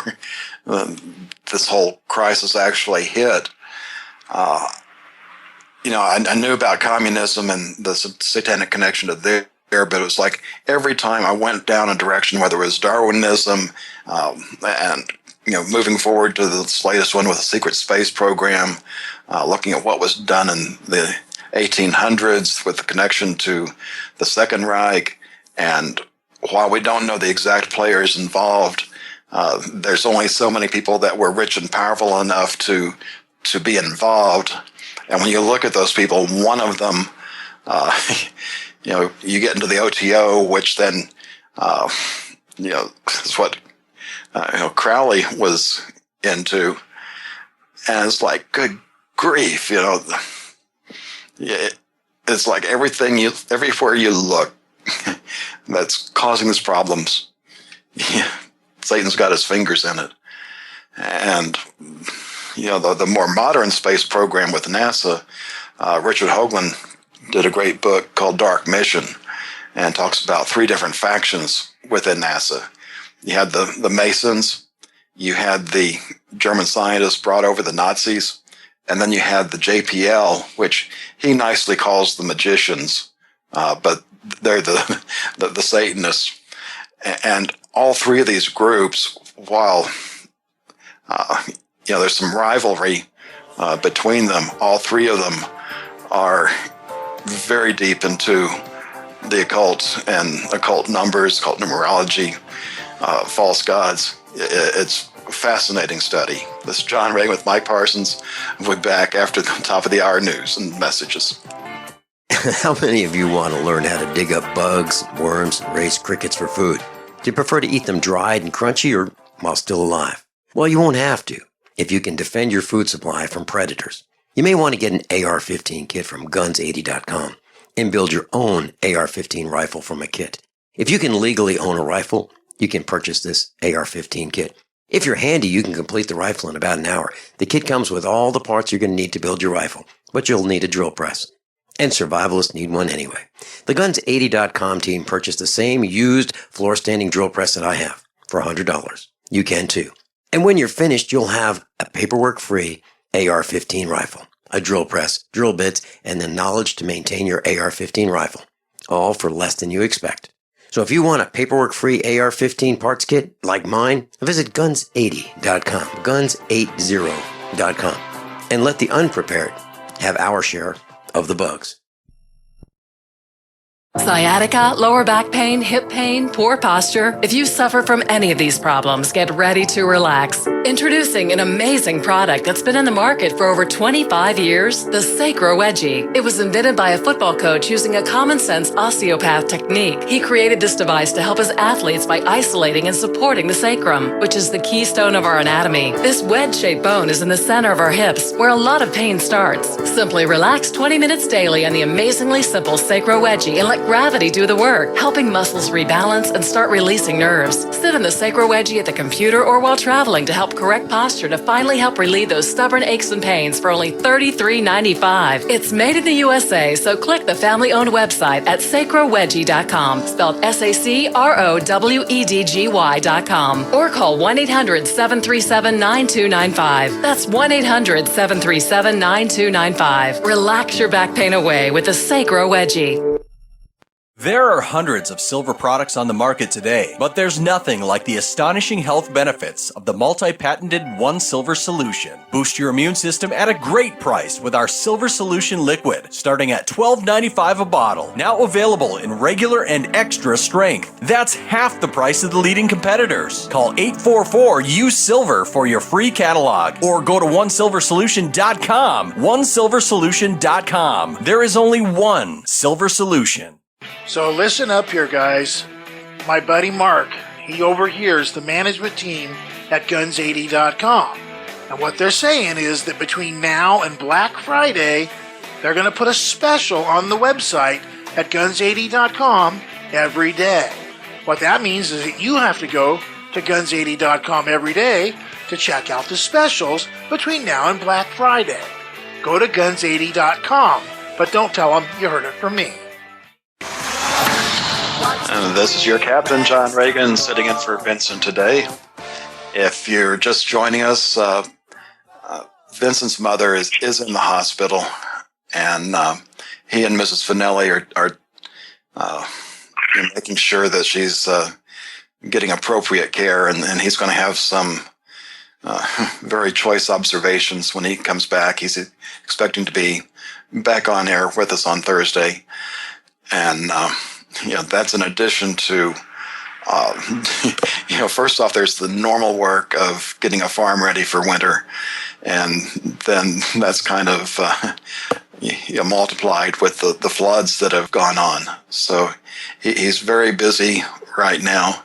this whole crisis actually hit, I knew about communism and the satanic connection to there, but it was like every time I went down a direction, whether it was Darwinism and moving forward to this latest one with the secret space program, looking at what was done in the 1800s with the connection to the Second Reich. And while we don't know the exact players involved, there's only so many people that were rich and powerful enough to be involved. And when you look at those people, one of them, you get into the OTO, which then, is what Crowley was into. And it's like, good grief, it's like everywhere you look that's causing these problems, Satan's got his fingers in it. And the more modern space program with NASA, Richard Hoagland did a great book called Dark Mission, and talks about 3 different factions within NASA. You had the Masons, you had the German scientists brought over, the Nazis, and then you had the JPL, which he nicely calls the magicians, but they're the Satanists. And all 3 of these groups, while there's some rivalry between them, all 3 of them are very deep into the occult and occult numbers, occult numerology, false gods. It's a fascinating study. This is John Regan with Mike Parsons. We'll be back after the top of the hour news and messages. How many of you want to learn how to dig up bugs, worms, and raise crickets for food? Do you prefer to eat them dried and crunchy or while still alive? Well, you won't have to if you can defend your food supply from predators. You may want to get an AR-15 kit from guns80.com and build your own AR-15 rifle from a kit. If you can legally own a rifle, you can purchase this AR-15 kit. If you're handy, you can complete the rifle in about an hour. The kit comes with all the parts you're going to need to build your rifle, but you'll need a drill press. And survivalists need one anyway. The Guns80.com team purchased the same used floor-standing drill press that I have for $100. You can too. And when you're finished, you'll have a paperwork-free AR-15 rifle, a drill press, drill bits, and the knowledge to maintain your AR-15 rifle, all for less than you expect. So if you want a paperwork-free AR-15 parts kit like mine, visit guns80.com, guns80.com, and let the unprepared have our share of the bugs. Sciatica, lower back pain, hip pain, poor posture. If you suffer from any of these problems, get ready to relax. Introducing an amazing product that's been in the market for over 25 years, the Sacro Wedgie. It was invented by a football coach using a common-sense osteopath technique. He created this device to help his athletes by isolating and supporting the sacrum, which is the keystone of our anatomy. This wedge-shaped bone is in the center of our hips, where a lot of pain starts. Simply relax 20 minutes daily on the amazingly simple Sacro Wedgie and let gravity do the work, helping muscles rebalance and start releasing nerves. Sit in the Sacro Wedgie at the computer or while traveling to help correct posture to finally help relieve those stubborn aches and pains for only $33.95. It's made in the USA, so click the family-owned website at sacrowedgie.com, spelled SACROWEDGY.com, or call 1-800-737-9295. That's 1-800-737-9295. Relax your back pain away with the Sacro Wedgie. There are hundreds of silver products on the market today, but there's nothing like the astonishing health benefits of the multi-patented One Silver Solution. Boost your immune system at a great price with our Silver Solution Liquid, starting at $12.95 a bottle. Now available in regular and extra strength. That's half the price of the leading competitors. Call 844-USILVER for your free catalog, or go to onesilversolution.com. Onesilversolution.com. There is only one Silver Solution. So listen up here, guys. My buddy Mark, he overhears the management team at guns80.com. And what they're saying is that between now and Black Friday, they're going to put a special on the website at guns80.com every day. What that means is that you have to go to guns80.com every day to check out the specials between now and Black Friday. Go to guns80.com, but don't tell them you heard it from me. And this is your captain, John Regan, sitting in for Vincent today. If you're just joining us, Vincent's mother is in the hospital, and he and Mrs. Finelli are making sure that she's getting appropriate care, and he's going to have some very choice observations when he comes back. He's expecting to be back on air with us on Thursday, and that's in addition to, first off, there's the normal work of getting a farm ready for winter. And then that's kind of multiplied with the floods that have gone on. So he's very busy right now.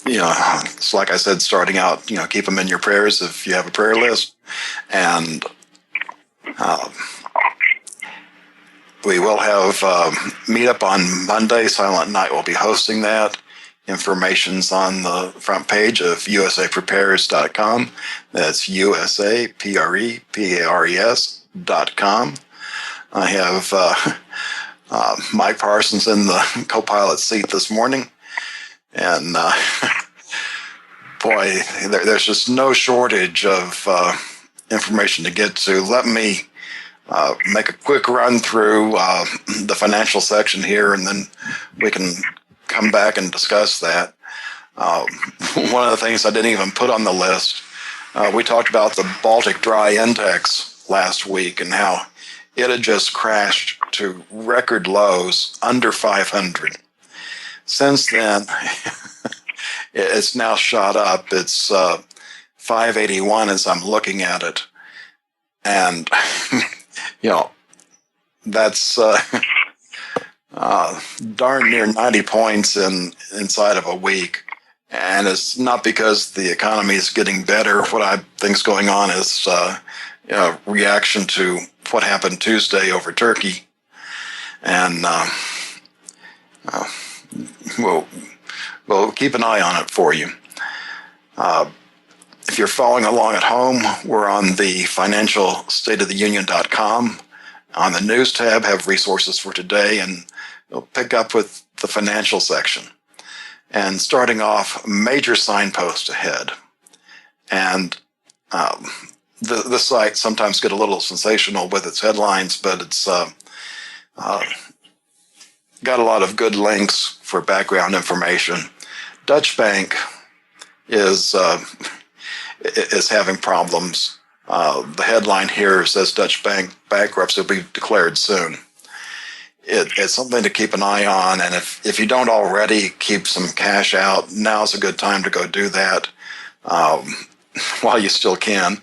It's like I said, starting out, keep them in your prayers if you have a prayer list. And we will have meetup on Monday. Silent Night will be hosting that. Information's on the front page of usaprepares.com. That's usaprepares.com. I have Mike Parsons in the co-pilot seat this morning. And boy, there's just no shortage of information to get to. Let me make a quick run through the financial section here, and then we can come back and discuss that. One of the things I didn't even put on the list, we talked about the Baltic Dry Index last week and how it had just crashed to record lows under 500. Since then, it's now shot up. It's 581 as I'm looking at it. And, that's darn near 90 points inside of a week. And it's not because the economy is getting better. What I think is going on is reaction to what happened Tuesday over Turkey. And we'll keep an eye on it for you. If you're following along at home, we're on the financialstateoftheunion.com. On the news tab, have resources for today, and we'll pick up with the financial section and starting off major signpost ahead. And the site sometimes get a little sensational with its headlines, but it's got a lot of good links for background information. Dutch Bank is having problems. The headline here says Dutch Bank bankruptcy will be declared soon. It's something to keep an eye on, and if you don't already keep some cash out, now's a good time to go do that while you still can.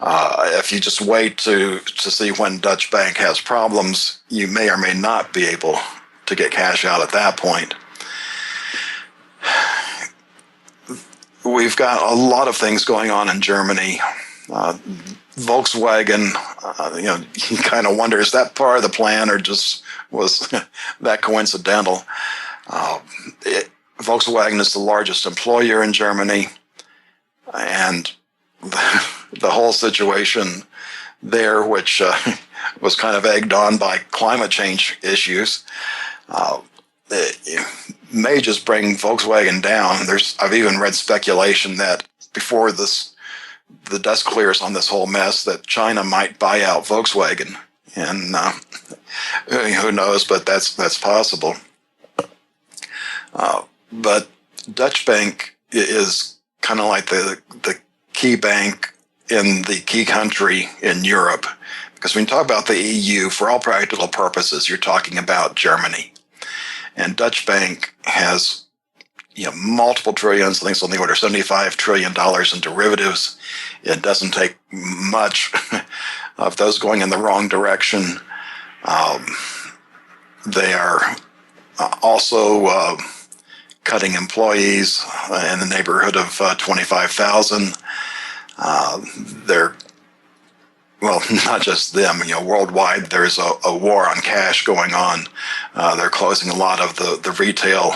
If you just wait to see when Dutch Bank has problems, you may or may not be able to get cash out at that point. We've got a lot of things going on in Germany. Volkswagen, you kind of wonder, is that part of the plan or just was that coincidental? Volkswagen is the largest employer in Germany, and the whole situation there, which was kind of egged on by climate change issues, may just bring Volkswagen down. I've even read speculation that before the dust clears on this whole mess, that China might buy out Volkswagen, and who knows? But that's possible. But Dutch Bank is kind of like the key bank in the key country in Europe, because when you talk about the EU, for all practical purposes, you're talking about Germany. And Dutch Bank has multiple trillions, I think it's on the order of $75 trillion in derivatives. It doesn't take much of those going in the wrong direction. They are also cutting employees in the neighborhood of 25,000. They're, well, not just them, worldwide there's a war on cash going on. They're closing a lot of the retail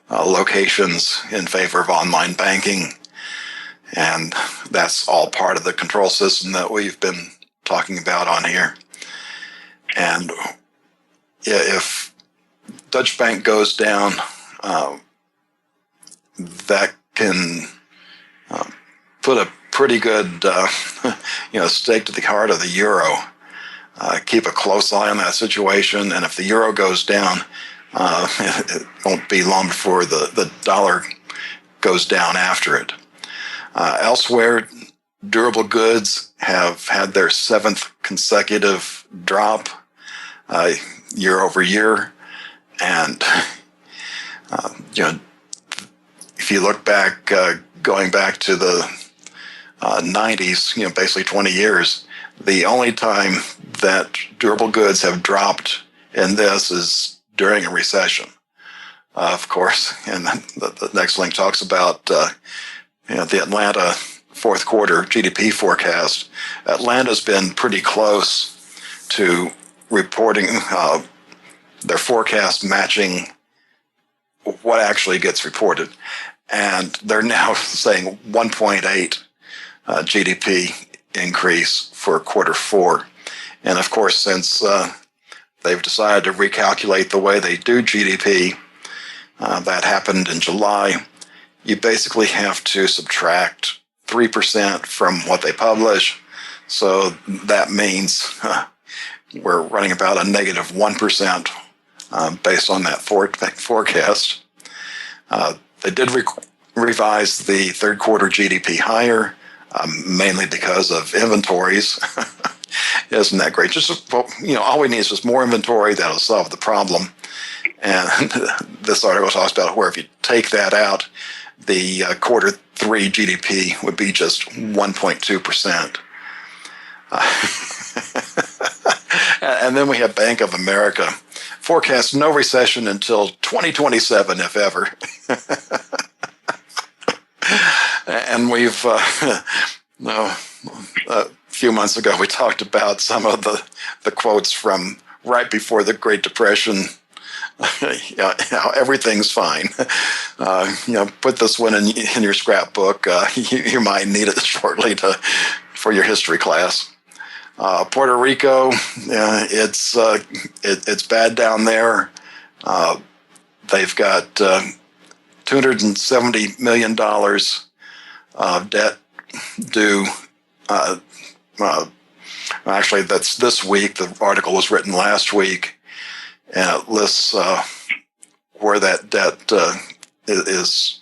locations in favor of online banking. And that's all part of the control system that we've been talking about on here. And if Dutch Bank goes down, that can put a pretty good stake to the heart of the euro. Keep a close eye on that situation, and if the euro goes down, it won't be long before the dollar goes down after it. Elsewhere, durable goods have had their 7th consecutive drop year over year, and if you look back, going back to the 90s, basically 20 years, the only time that durable goods have dropped in this is during a recession, of course. And the next link talks about the Atlanta fourth quarter GDP forecast. Atlanta's been pretty close to reporting their forecast matching what actually gets reported. And they're now saying 1.8 GDP increase for quarter 4. And of course, since they've decided to recalculate the way they do GDP, that happened in July, you basically have to subtract 3% from what they publish. So that means we're running about a negative 1% based on that forecast. They did revise the third quarter GDP higher, mainly because of inventories. Isn't that great? Just, all we need is just more inventory. That'll solve the problem. And this article talks about where if you take that out, the quarter 3 GDP would be just 1.2%. And then we have Bank of America. Forecasts no recession until 2027, if ever. And we've, a few months ago, we talked about some of the quotes from right before the Great Depression. Everything's fine. Put this one in your scrapbook. You might need it shortly for your history class. Puerto Rico, it's bad down there. they've got $270 million of debt due. Actually, that's this week. The article was written last week, and it lists where that debt is,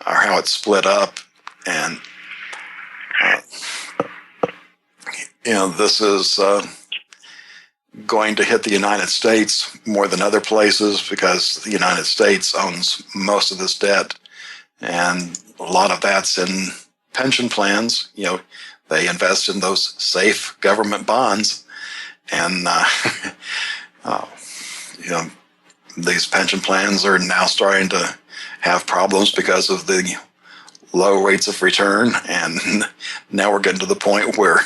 or how it's split up. And, this is going to hit the United States more than other places because the United States owns most of this debt. And a lot of that's in pension plans. They invest in those safe government bonds. And, these pension plans are now starting to have problems because of the low rates of return. And now we're getting to the point where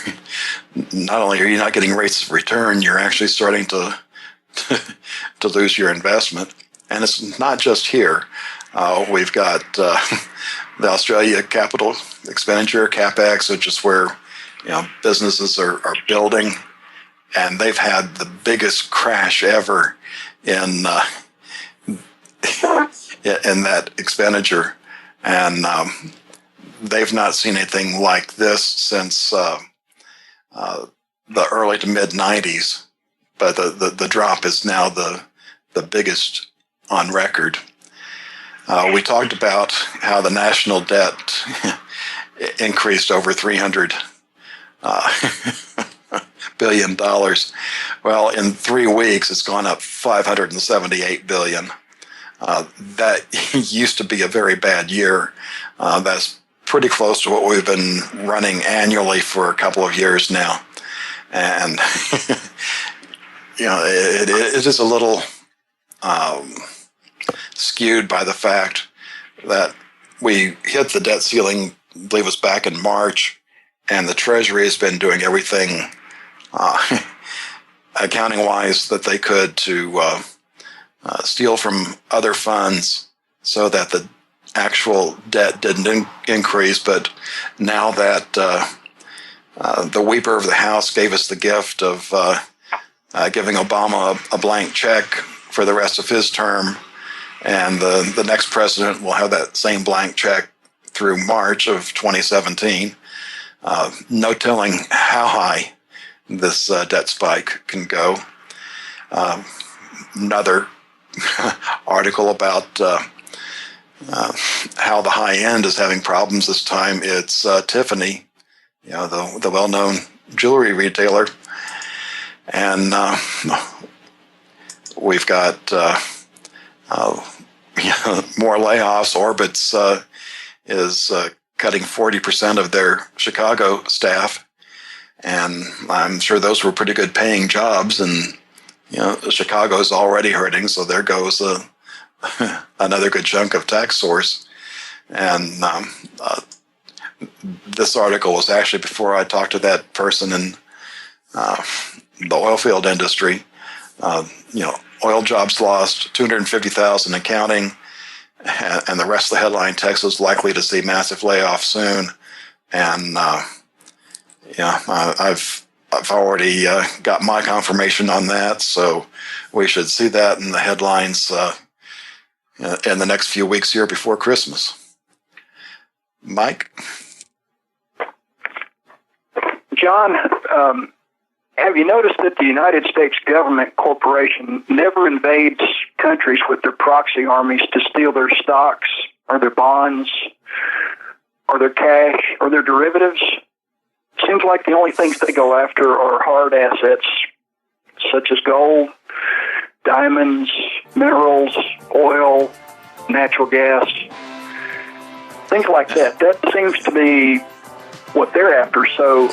not only are you not getting rates of return, you're actually starting to lose your investment. And it's not just here. We've got the Australia capital expenditure, CapEx, which is where businesses are building, and they've had the biggest crash ever in that expenditure, and they've not seen anything like this since the early to mid 90s. But the drop is now the biggest on record. We talked about how the national debt increased over $300 billion. Well, in 3 weeks, it's gone up $578 billion. That used to be a very bad year. That's pretty close to what we've been running annually for a couple of years now. And, it is a little skewed by the fact that we hit the debt ceiling, I believe it was back in March, and the Treasury has been doing everything accounting-wise that they could to steal from other funds so that the actual debt didn't increase. But now that the Weeper of the House gave us the gift of giving Obama a blank check for the rest of his term, and the next president will have that same blank check through March of 2017. No telling how high this debt spike can go. Another article about how the high end is having problems this time. It's Tiffany, the well-known jewelry retailer, and we've got more layoffs. Orbitz is cutting 40% of their Chicago staff, and I'm sure those were pretty good paying jobs, and Chicago's already hurting, so there goes another good chunk of tax source. And this article was actually before I talked to that person in the oil field industry. Oil jobs lost, 250,000 in counting, and the rest of the headline text is likely to see massive layoffs soon. And I've already got my confirmation on that, so we should see that in the headlines in the next few weeks here before Christmas. Mike? John, have you noticed that the United States government corporation never invades countries with their proxy armies to steal their stocks or their bonds or their cash or their derivatives? Seems like the only things they go after are hard assets such as gold, diamonds, minerals, oil, natural gas, things like that. That seems to be what they're after. So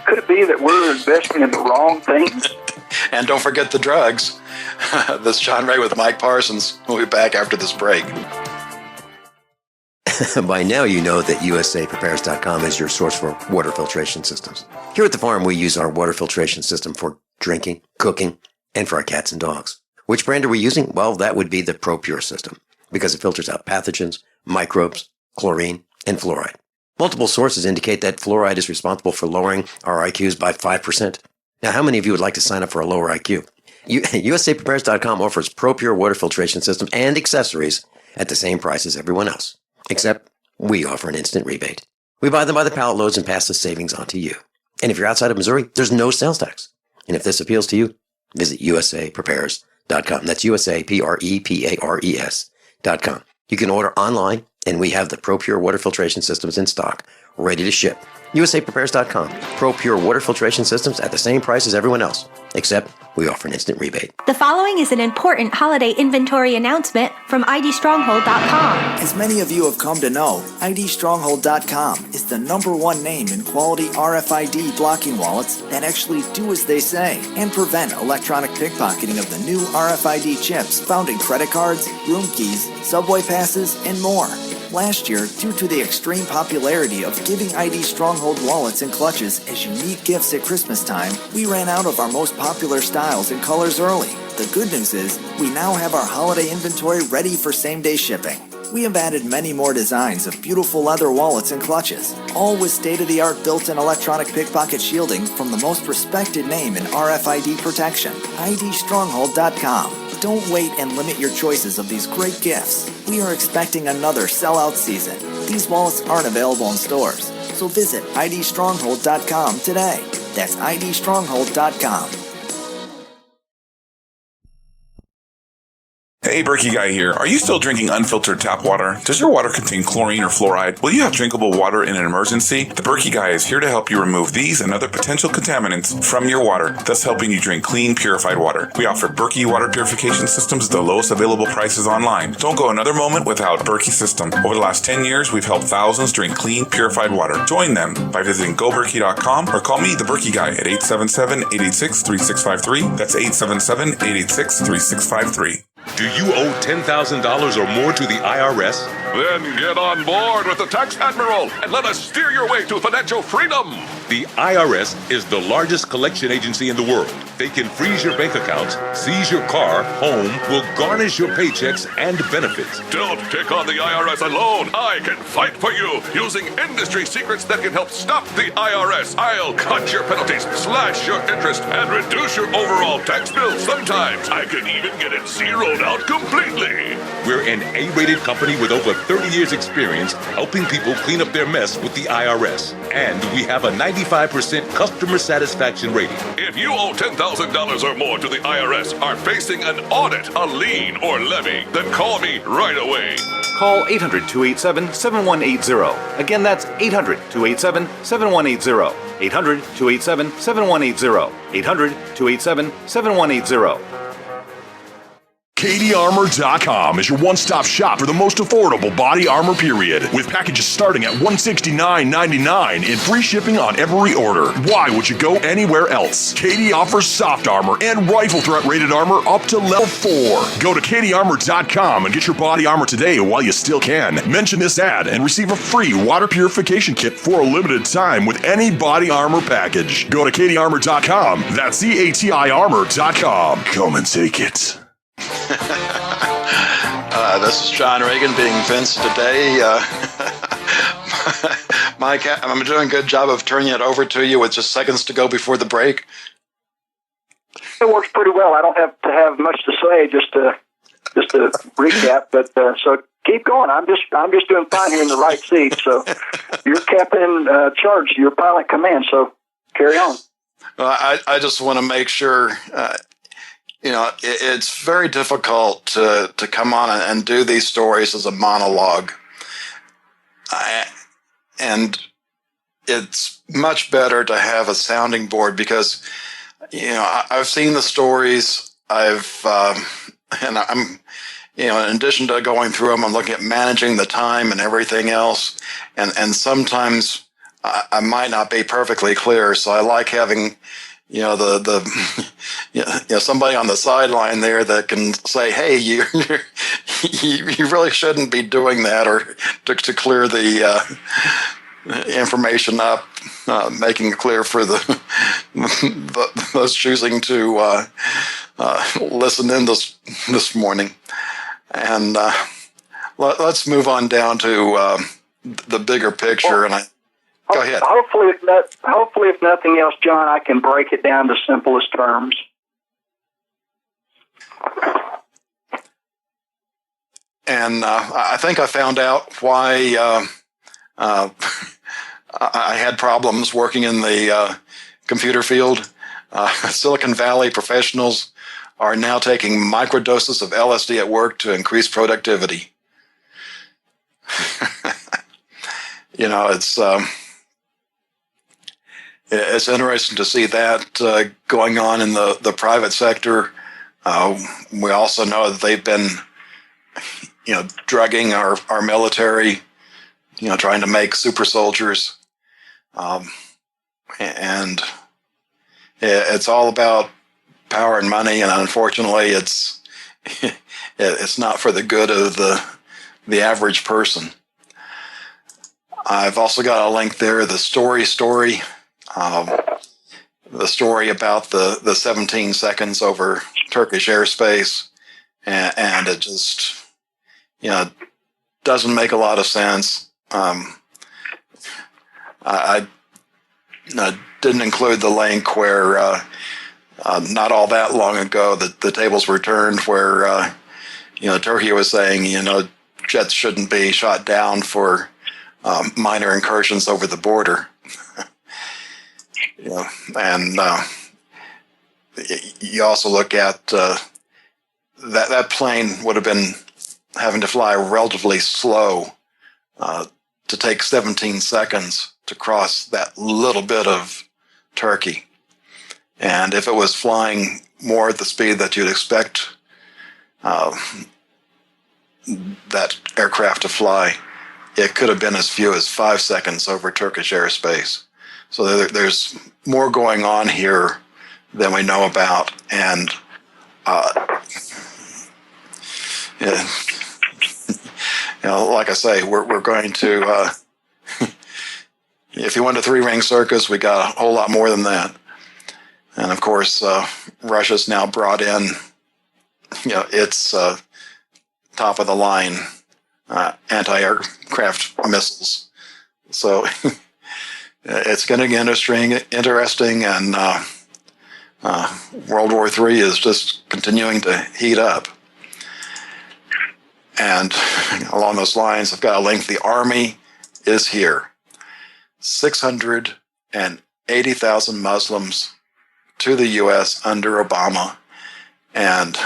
could it be that we're investing in the wrong things? And don't forget the drugs. This is John Ray with Mike Parsons. We'll be back after this break. By now you know that USAPrepares.com is your source for water filtration systems. Here at the farm, we use our water filtration system for drinking, cooking, and for our cats and dogs. Which brand are we using? Well, that would be the ProPure system, because it filters out pathogens, microbes, chlorine, and fluoride. Multiple sources indicate that fluoride is responsible for lowering our IQs by 5%. Now, how many of you would like to sign up for a lower IQ? USAPrepares.com offers ProPure water filtration system and accessories at the same price as everyone else, except we offer an instant rebate. We buy them by the pallet loads and pass the savings on to you. And if you're outside of Missouri, there's no sales tax. And if this appeals to you, visit USAPrepares.com. That's USAPrepares.com. You can order online, and we have the ProPure water filtration systems in stock, ready to ship. USAPrepares.com. ProPure water filtration systems at the same price as everyone else, except we offer an instant rebate. The following is an important holiday inventory announcement from IDStronghold.com. As many of you have come to know, IDStronghold.com is the #1 name in quality RFID blocking wallets that actually do as they say and prevent electronic pickpocketing of the new RFID chips found in credit cards, room keys, subway passes, and more. Last year, due to the extreme popularity of giving ID Stronghold wallets and clutches as unique gifts at Christmas time, we ran out of our most popular styles and colors early. The good news is, we now have our holiday inventory ready for same-day shipping. We have added many more designs of beautiful leather wallets and clutches, all with state-of-the-art built-in electronic pickpocket shielding from the most respected name in RFID protection, IDStronghold.com. Don't wait and limit your choices of these great gifts. We are expecting another sellout season. These wallets aren't available in stores, so visit IDStronghold.com today. That's IDStronghold.com. Hey, Berkey Guy here. Are you still drinking unfiltered tap water? Does your water contain chlorine or fluoride? Will you have drinkable water in an emergency? The Berkey Guy is here to help you remove these and other potential contaminants from your water, thus helping you drink clean, purified water. We offer Berkey water purification systems at the lowest available prices online. Don't go another moment without a Berkey system. Over the last 10 years, we've helped thousands drink clean, purified water. Join them by visiting goberkey.com or call me, the Berkey Guy, at 877-886-3653. That's 877-886-3653. Do you owe $10,000 or more to the IRS? Then get on board with the Tax Admiral and let us steer your way to financial freedom. The IRS is the largest collection agency in the world. They can freeze your bank accounts, seize your car, home, will garnish your paychecks and benefits. Don't take on the IRS alone. I can fight for you using industry secrets that can help stop the IRS. I'll cut your penalties, slash your interest, and reduce your overall tax bill. Sometimes I can even get it zeroed out completely. We're an A-rated company with over 30 years experience helping people clean up their mess with the IRS. And we have a 95% customer satisfaction rating. If you owe $10,000 or more to the IRS, are facing an audit, a lien, or levy, then call me right away. Call 800-287-7180. Again, that's 800-287-7180. 800-287-7180. 800-287-7180. KDArmor.com is your one-stop shop for the most affordable body armor period, with packages starting at $169.99 and free shipping on every order. Why would you go anywhere else? KD offers soft armor and rifle threat rated armor up to level 4. Go to KDArmor.com and get your body armor today while you still can. Mention this ad and receive a free water purification kit for a limited time with any body armor package. Go to KDArmor.com. That's CATI Armor.com. Come and take it. This is John Regan being Vince today. I'm doing a good job of turning it over to you with just seconds to go before the break. It works pretty well. I don't have to have much to say, just to recap. But so keep going. I'm just doing fine here in the right seat. So you're captain in charge. You're pilot command. So carry on. Well, I just want to make sure. It's very difficult to come on and do these stories as a monologue. And it's much better to have a sounding board because, I've seen the stories. And I'm, in addition to going through them, I'm looking at managing the time and everything else. And sometimes I might not be perfectly clear. So I like having somebody on the sideline there that can say, "Hey, you really shouldn't be doing that," or to clear the information up, making it clear for those choosing to listen in this morning. And let's move on down to the bigger picture. And go ahead. Hopefully, if nothing else, John, I can break it down to simplest terms. And I think I found out why I had problems working in the computer field. Silicon Valley professionals are now taking microdoses of LSD at work to increase productivity. It's interesting to see that going on in the private sector. We also know that they've been, drugging our military, trying to make super soldiers. And it's all about power and money, and unfortunately, it's not for the good of the average person. I've also got a link there, the story, the story about the 17 seconds over Turkish airspace, and it just, doesn't make a lot of sense. I didn't include the link where not all that long ago the tables were turned, where Turkey was saying jets shouldn't be shot down for minor incursions over the border. And you also look at that plane would have been having to fly relatively slow to take 17 seconds to cross that little bit of Turkey. And if it was flying more at the speed that you'd expect that aircraft to fly, it could have been as few as 5 seconds over Turkish airspace. So there's more going on here than we know about. And like I say, we're going to, if you want a 3-ring circus, we got a whole lot more than that. And of course, Russia's now brought in, its top of the line anti-aircraft missiles. So it's going to get interesting, and World War III is just continuing to heat up. And along those lines, I've got a link. The Army is here. 680,000 Muslims to the U.S. under Obama. And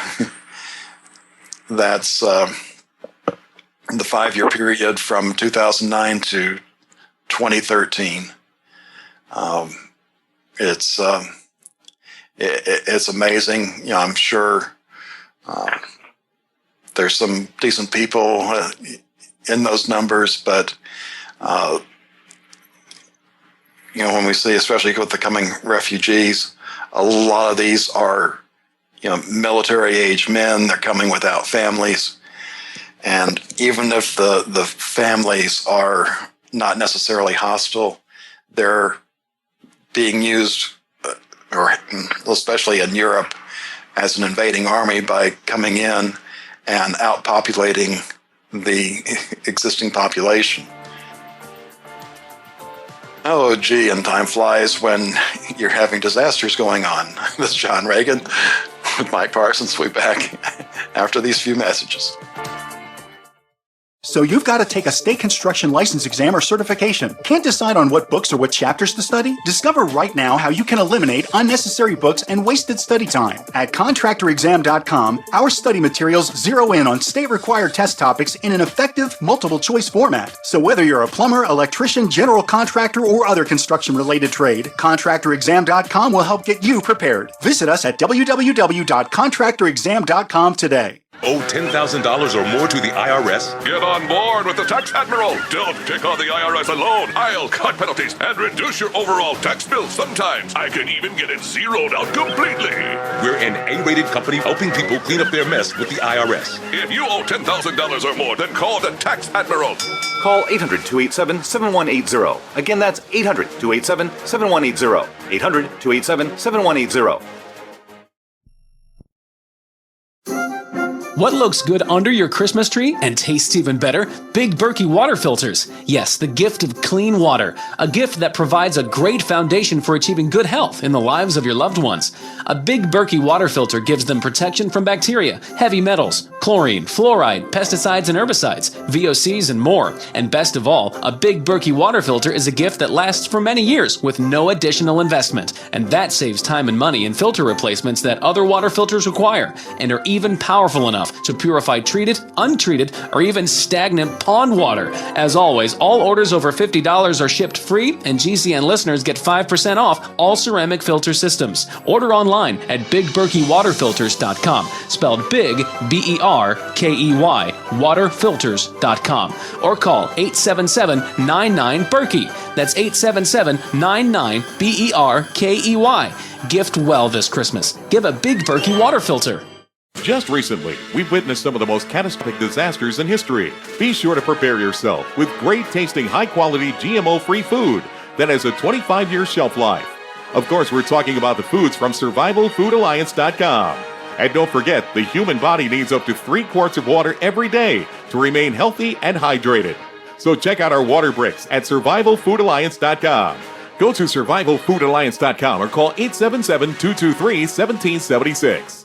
that's the 5-year period from 2009 to 2013. It's amazing. I'm sure there's some decent people in those numbers, but when we see, especially with the coming refugees, a lot of these are military-age men. They're coming without families, and even if the families are not necessarily hostile, they're being used, or especially in Europe, as an invading army by coming in and outpopulating the existing population. Oh, gee, and time flies when you're having disasters going on. This is John Regan with Mike Parsons. We'll be back after these few messages. So you've got to take a state construction license exam or certification. Can't decide on what books or what chapters to study? Discover right now how you can eliminate unnecessary books and wasted study time. At contractorexam.com, our study materials zero in on state-required test topics in an effective multiple-choice format. So whether you're a plumber, electrician, general contractor, or other construction-related trade, contractorexam.com will help get you prepared. Visit us at www.contractorexam.com today. Owe $10,000 or more to the IRS? Get on board with the Tax Admiral. Don't take on the IRS alone. I'll cut penalties and reduce your overall tax bill. Sometimes I can even get it zeroed out completely. We're an A-rated company helping people clean up their mess with the IRS. If you owe $10,000 or more, then call the Tax Admiral. Call 800-287-7180. Again, that's 800-287-7180. 800-287-7180. What looks good under your Christmas tree and tastes even better? Big Berkey water filters. Yes, the gift of clean water. A gift that provides a great foundation for achieving good health in the lives of your loved ones. A Big Berkey water filter gives them protection from bacteria, heavy metals, chlorine, fluoride, pesticides and herbicides, VOCs and more. And best of all, a Big Berkey water filter is a gift that lasts for many years with no additional investment. And that saves time and money in filter replacements that other water filters require and are even powerful enough to purify treated, untreated, or even stagnant pond water. As always, all orders over $50 are shipped free, and GCN listeners get 5% off all ceramic filter systems. Order online at BigBerkeyWaterFilters.com, spelled Big, B-E-R-K-E-Y, waterfilters.com, or call 877-99-BERKEY. That's 877-99-BERKEY. Gift well this Christmas. Give a Big Berkey water filter. Just recently, we've witnessed some of the most catastrophic disasters in history. Be sure to prepare yourself with great-tasting, high-quality, GMO-free food that has a 25-year shelf life. Of course, we're talking about the foods from SurvivalFoodAlliance.com. And don't forget, the human body needs up to 3 quarts of water every day to remain healthy and hydrated. So check out our water bricks at SurvivalFoodAlliance.com. Go to SurvivalFoodAlliance.com or call 877-223-1776.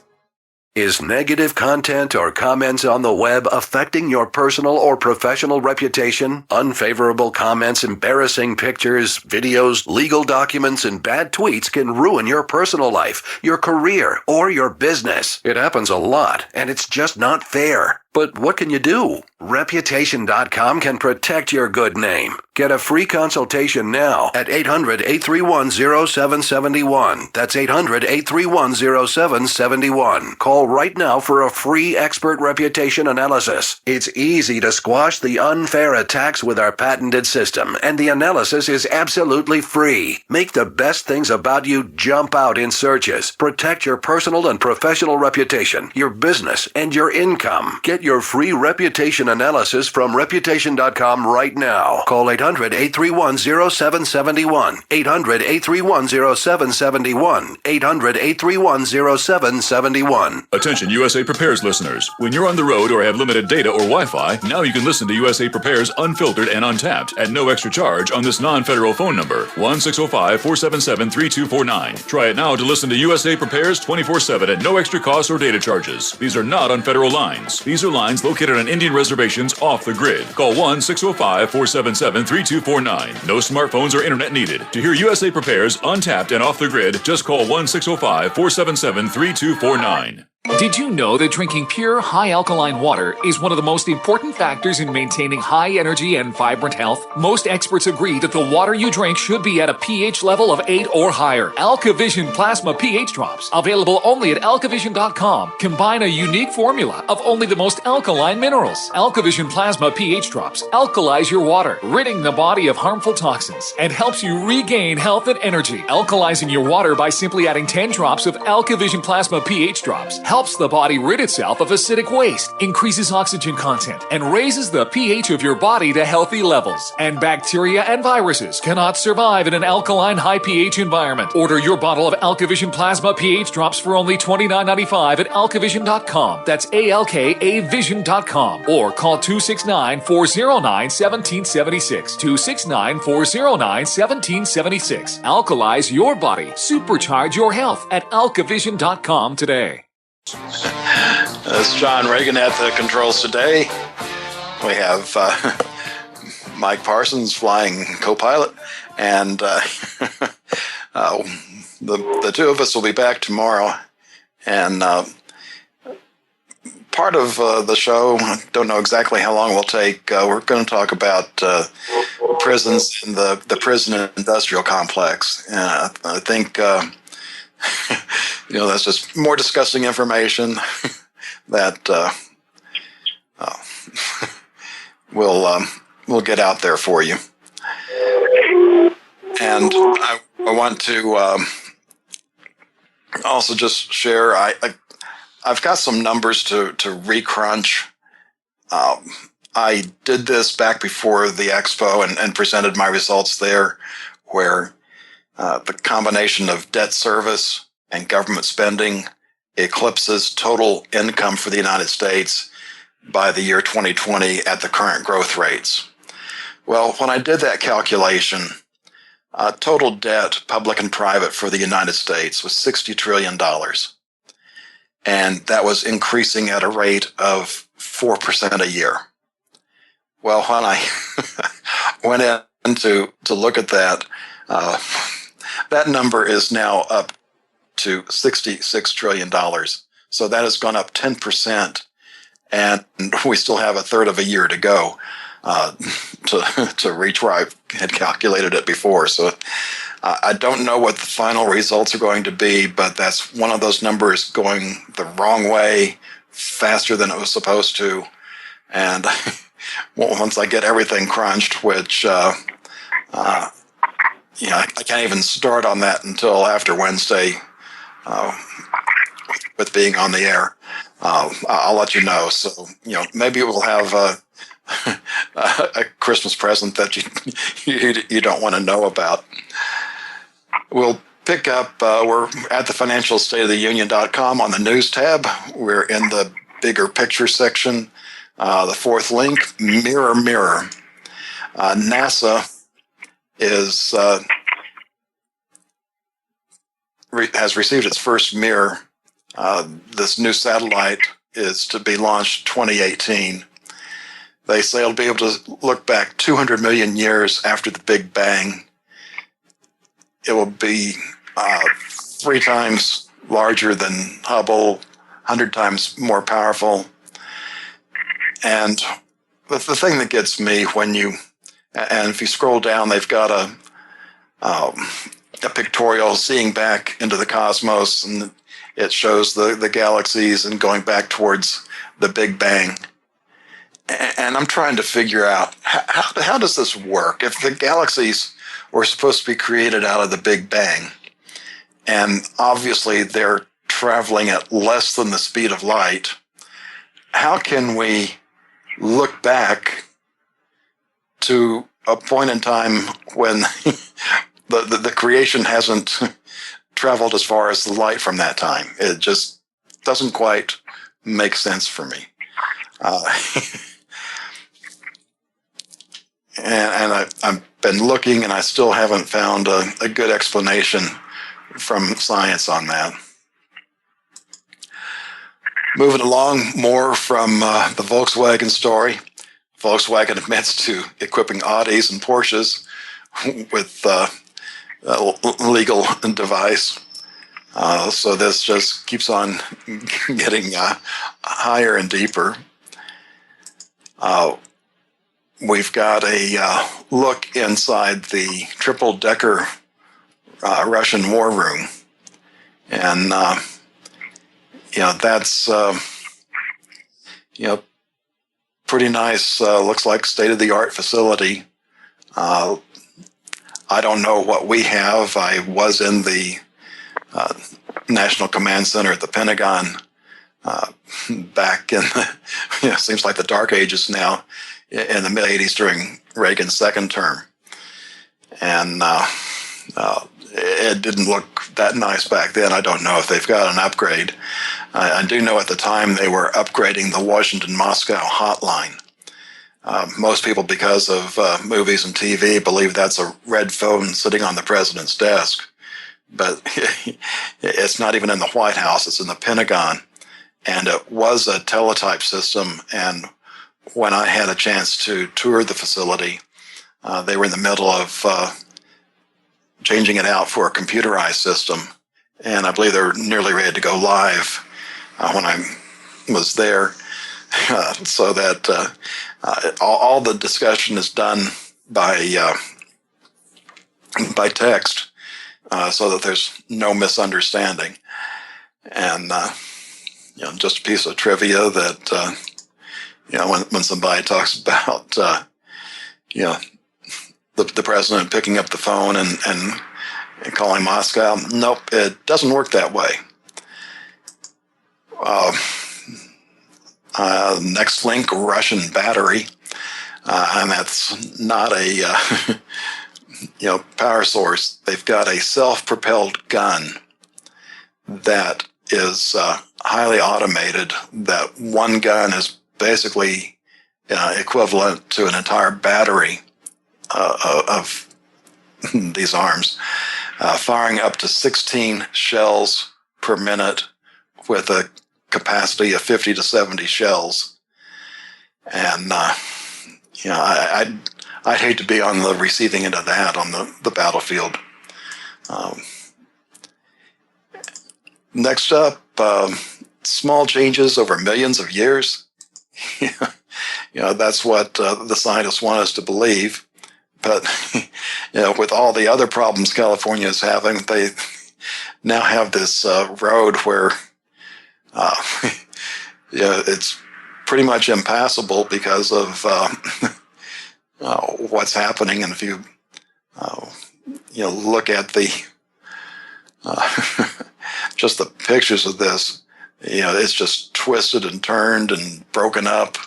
Is negative content or comments on the web affecting your personal or professional reputation? Unfavorable comments, embarrassing pictures, videos, legal documents, and bad tweets can ruin your personal life, your career, or your business. It happens a lot, and it's just not fair. But what can you do? Reputation.com can protect your good name. Get a free consultation now at 800-831-0771. That's 800-831-0771. Call right now for a free expert reputation analysis. It's easy to squash the unfair attacks with our patented system, and the analysis is absolutely free. Make the best things about you jump out in searches. Protect your personal and professional reputation, your business, and your income. Get your free reputation analysis from Reputation.com right now. Call 800-831-0771. 800-831-0771. 800-831-0771. Attention USA Prepares listeners. When you're on the road or have limited data or Wi-Fi, now you can listen to USA Prepares Unfiltered and Untapped at no extra charge on this non-federal phone number, 1-605-477-3249. Try it now to listen to USA Prepares 24/7 at no extra cost or data charges. These are not on federal lines. These are lines located on Indian reservations off the grid. Call 1-605-477-3249. No smartphones or internet needed. To hear USA Prepares Untapped and Off the Grid, just call 1-605-477-3249. Did you know that drinking pure, high alkaline water is one of the most important factors in maintaining high energy and vibrant health? Most experts agree that the water you drink should be at a pH level of 8 or higher. AlkaVision Plasma pH Drops, available only at alkavision.com, combine a unique formula of only the most alkaline minerals. AlkaVision Plasma pH Drops alkalize your water, ridding the body of harmful toxins, and helps you regain health and energy. Alkalizing your water by simply adding 10 drops of AlkaVision Plasma pH Drops helps the body rid itself of acidic waste, increases oxygen content, and raises the pH of your body to healthy levels. And bacteria and viruses cannot survive in an alkaline high pH environment. Order your bottle of AlkaVision Plasma pH Drops for only $29.95 at alkavision.com. That's ALKAvision.com. Or call 269-409-1776. 269-409-1776. Alkalize your body. Supercharge your health at alkavision.com today. It's John Regan at the controls today. We have Mike Parsons flying co-pilot, and the two of us will be back tomorrow. And part of the show, I don't know exactly how long we'll take. We're going to talk about prisons in the prison industrial complex. I think that's just more disgusting information that we'll get out there for you. And I want to also just share. I've got some numbers to recrunch. I did this back before the expo and presented my results there, where the combination of debt service and government spending eclipses total income for the United States by the year 2020 at the current growth rates. Well, when I did that calculation, total debt, public and private, for the United States was $60 trillion. And that was increasing at a rate of 4% a year. Well, when I went in to look at that, that number is now up to $66 trillion. So that has gone up 10%, and we still have a third of a year to go to reach where I had calculated it before. So I don't know what the final results are going to be, but that's one of those numbers going the wrong way faster than it was supposed to. And once I get everything crunched, which I can't even start on that until after Wednesday with being on the air. I'll let you know. So, maybe we'll have a Christmas present that you don't want to know about. We'll pick up, we're at the financialstateoftheunion.com on the news tab. We're in the bigger picture section. The fourth link, mirror, mirror. NASA has received its first mirror. This new satellite is to be launched 2018. They say it'll be able to look back 200 million years after the Big Bang. It will be 3 times larger than Hubble, 100 times more powerful. And the thing that gets me and if you scroll down, they've got a pictorial seeing back into the cosmos, and it shows the galaxies and going back towards the Big Bang. And I'm trying to figure out, how does this work? If the galaxies were supposed to be created out of the Big Bang, and obviously they're traveling at less than the speed of light, how can we look back to a point in time when the creation hasn't traveled as far as the light from that time? It just doesn't quite make sense for me. And I've been looking, and I still haven't found a good explanation from science on that. Moving along, more from the Volkswagen story. Volkswagen admits to equipping Audis and Porsches with a legal device. So this just keeps on getting higher and deeper. We've got a look inside the triple-decker Russian war room. And, that's, pretty nice. Looks like state-of-the-art facility. I don't know what we have. I was in the National Command Center at the Pentagon back in seems like the dark ages now, in the mid-'80s during Reagan's second term. And it didn't look that nice back then. I don't know if they've got an upgrade. I do know at the time they were upgrading the Washington-Moscow hotline. Most people, because of movies and TV, believe that's a red phone sitting on the president's desk. But it's not even in the White House. It's in the Pentagon. And it was a teletype system. And when I had a chance to tour the facility, they were in the middle of changing it out for a computerized system. And I believe they're nearly ready to go live when I was there. So that all the discussion is done by text, so that there's no misunderstanding. And just a piece of trivia that when somebody talks about the president picking up the phone and calling Moscow, nope, it doesn't work that way. Next link, Russian battery, and that's not a power source. They've got a self-propelled gun that is highly automated, that one gun is basically equivalent to an entire battery of these arms, firing up to 16 shells per minute with a capacity of 50 to 70 shells. And, I'd hate to be on the receiving end of that on the battlefield. Next up, small changes over millions of years. That's what the scientists want us to believe. But, with all the other problems California is having, they now have this road where it's pretty much impassable because of what's happening. And if you look at the just the pictures of this, it's just twisted and turned and broken up.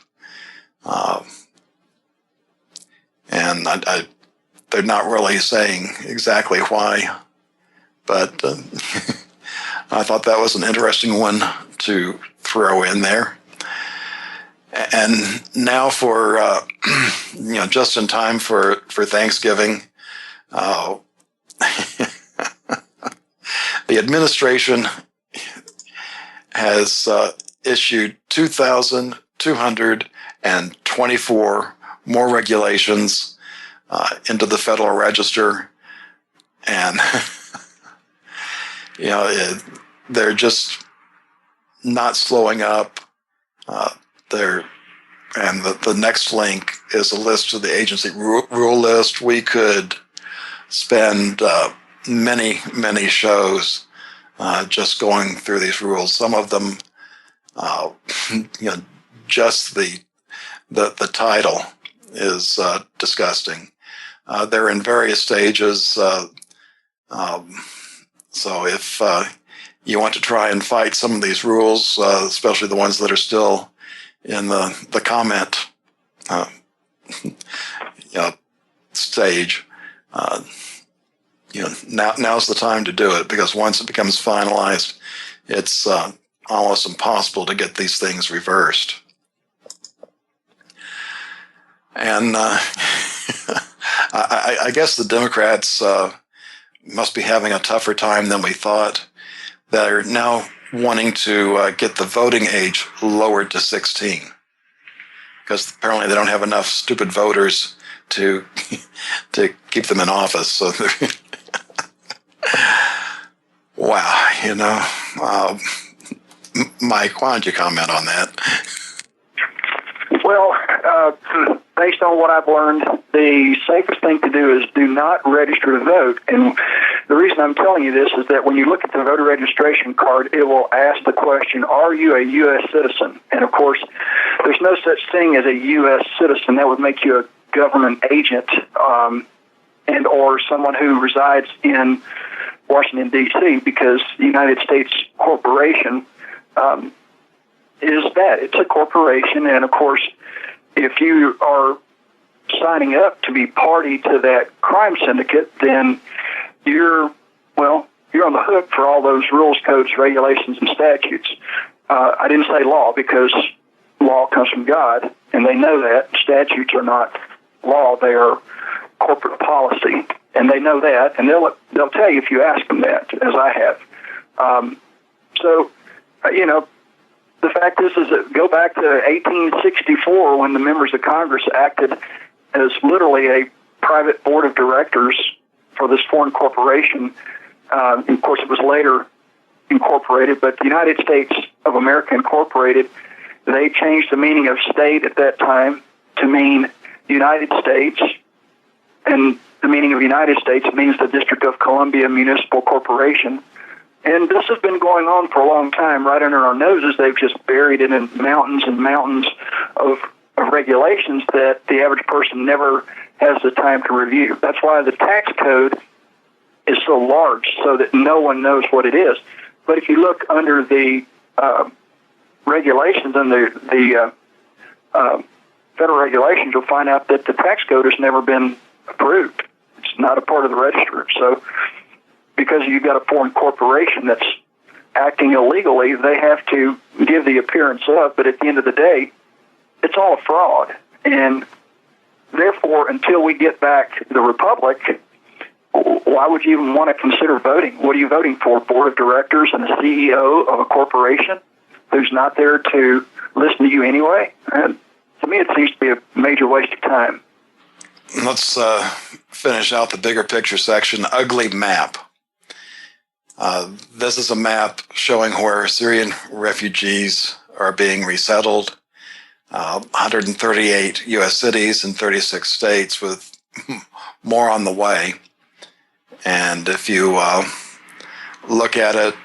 And they're not really saying exactly why, but I thought that was an interesting one to throw in there. And now for, just in time for Thanksgiving, the administration has issued 2,224 more regulations into the Federal Register, and they're just not slowing up. And the next link is a list of the agency rule list. We could spend many shows just going through these rules. Some of them, just the title is disgusting. They're in various stages. So if you want to try and fight some of these rules, especially the ones that are still in the comment stage, now's the time to do it, because once it becomes finalized, it's almost impossible to get these things reversed. And I guess the Democrats must be having a tougher time than we thought. They're now wanting to get the voting age lowered to 16, because apparently they don't have enough stupid voters to keep them in office. So, wow, Mike, why don't you comment on that? Well, based on what I've learned, the safest thing to do is do not register to vote. And the reason I'm telling you this is that when you look at the voter registration card, it will ask the question, are you a U.S. citizen? And, of course, there's no such thing as a U.S. citizen. That would make you a government agent and or someone who resides in Washington, D.C., because the United States Corporation is that. It's a corporation, and, of course, if you are signing up to be party to that crime syndicate, then you're on the hook for all those rules, codes, regulations, and statutes. I didn't say law, because law comes from God, and they know that. Statutes are not law. They are corporate policy, and they know that, and they'll tell you if you ask them that, as I have. The fact is that go back to 1864, when the members of Congress acted as literally a private board of directors for this foreign corporation. Of course, it was later incorporated, but the United States of America Incorporated, they changed the meaning of state at that time to mean United States, and the meaning of United States means the District of Columbia Municipal Corporation. And this has been going on for a long time, right under our noses. They've just buried it in mountains and mountains of regulations that the average person never has the time to review. That's why the tax code is so large, so that no one knows what it is. But if you look under the regulations and the federal regulations, you'll find out that the tax code has never been approved. It's not a part of the register. So because you've got a foreign corporation that's acting illegally, they have to give the appearance of, but at the end of the day, it's all a fraud. And therefore, until we get back the republic, why would you even want to consider voting? What are you voting for? Board of directors and a CEO of a corporation who's not there to listen to you anyway? And to me, it seems to be a major waste of time. Let's finish out the bigger picture section. Ugly map. This is a map showing where Syrian refugees are being resettled. 138 U.S. cities and 36 states, with more on the way. And if you look at it,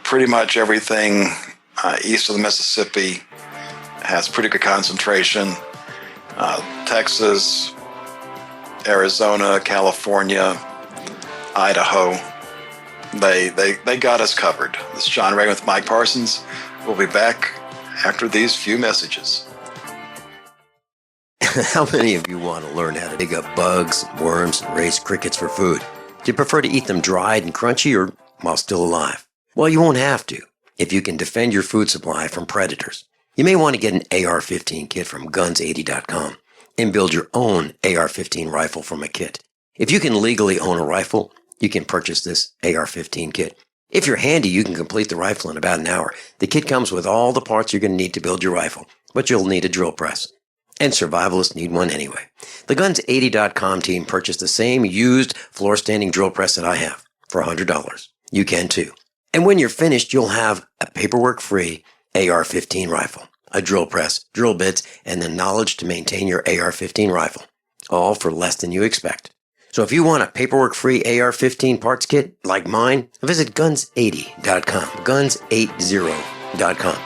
pretty much everything east of the Mississippi has pretty good concentration. Texas, Arizona, California, Idaho, they got us covered. This is John Regan with Mike Parsons. We'll be back after these few messages. How many of you want to learn how to dig up bugs, worms, and raise crickets for food? Do you prefer to eat them dried and crunchy or while still alive? Well, you won't have to if you can defend your food supply from predators. You may want to get an AR-15 kit from guns80.com and build your own AR-15 rifle from a kit. If you can legally own a rifle, you can purchase this AR-15 kit. If you're handy, you can complete the rifle in about an hour. The kit comes with all the parts you're going to need to build your rifle, but you'll need a drill press. And survivalists need one anyway. The Guns80.com team purchased the same used floor-standing drill press that I have for $100. You can too. And when you're finished, you'll have a paperwork-free AR-15 rifle, a drill press, drill bits, and the knowledge to maintain your AR-15 rifle, all for less than you expect. So if you want a paperwork-free AR-15 parts kit like mine, visit Guns80.com, Guns80.com,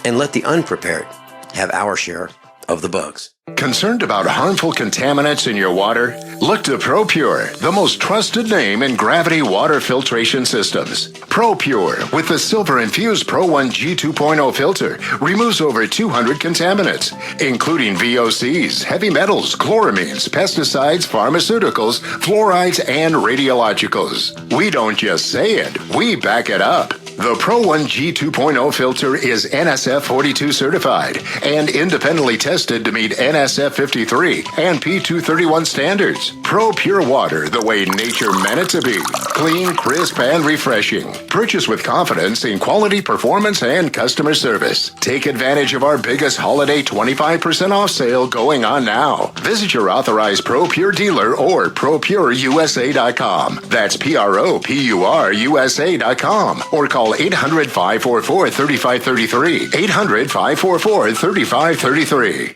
and let the unprepared have our share of the bugs. Concerned about harmful contaminants in your water? Look to ProPure, the most trusted name in gravity water filtration systems. ProPure, with the silver-infused Pro 1 G2.0 filter, removes over 200 contaminants, including VOCs, heavy metals, chloramines, pesticides, pharmaceuticals, fluorides, and radiologicals. We don't just say it, we back it up. The Pro 1 G2.0 filter is NSF 42 certified and independently tested to meet NSF 53 and P231 standards. Pro Pure Water, the way nature meant it to be. Clean, crisp, and refreshing. Purchase with confidence in quality, performance, and customer service. Take advantage of our biggest holiday 25% off sale going on now. Visit your authorized Pro Pure dealer or ProPureUSA.com. That's ProPureUSA.com. Or call 800-544-3533. 800-544-3533.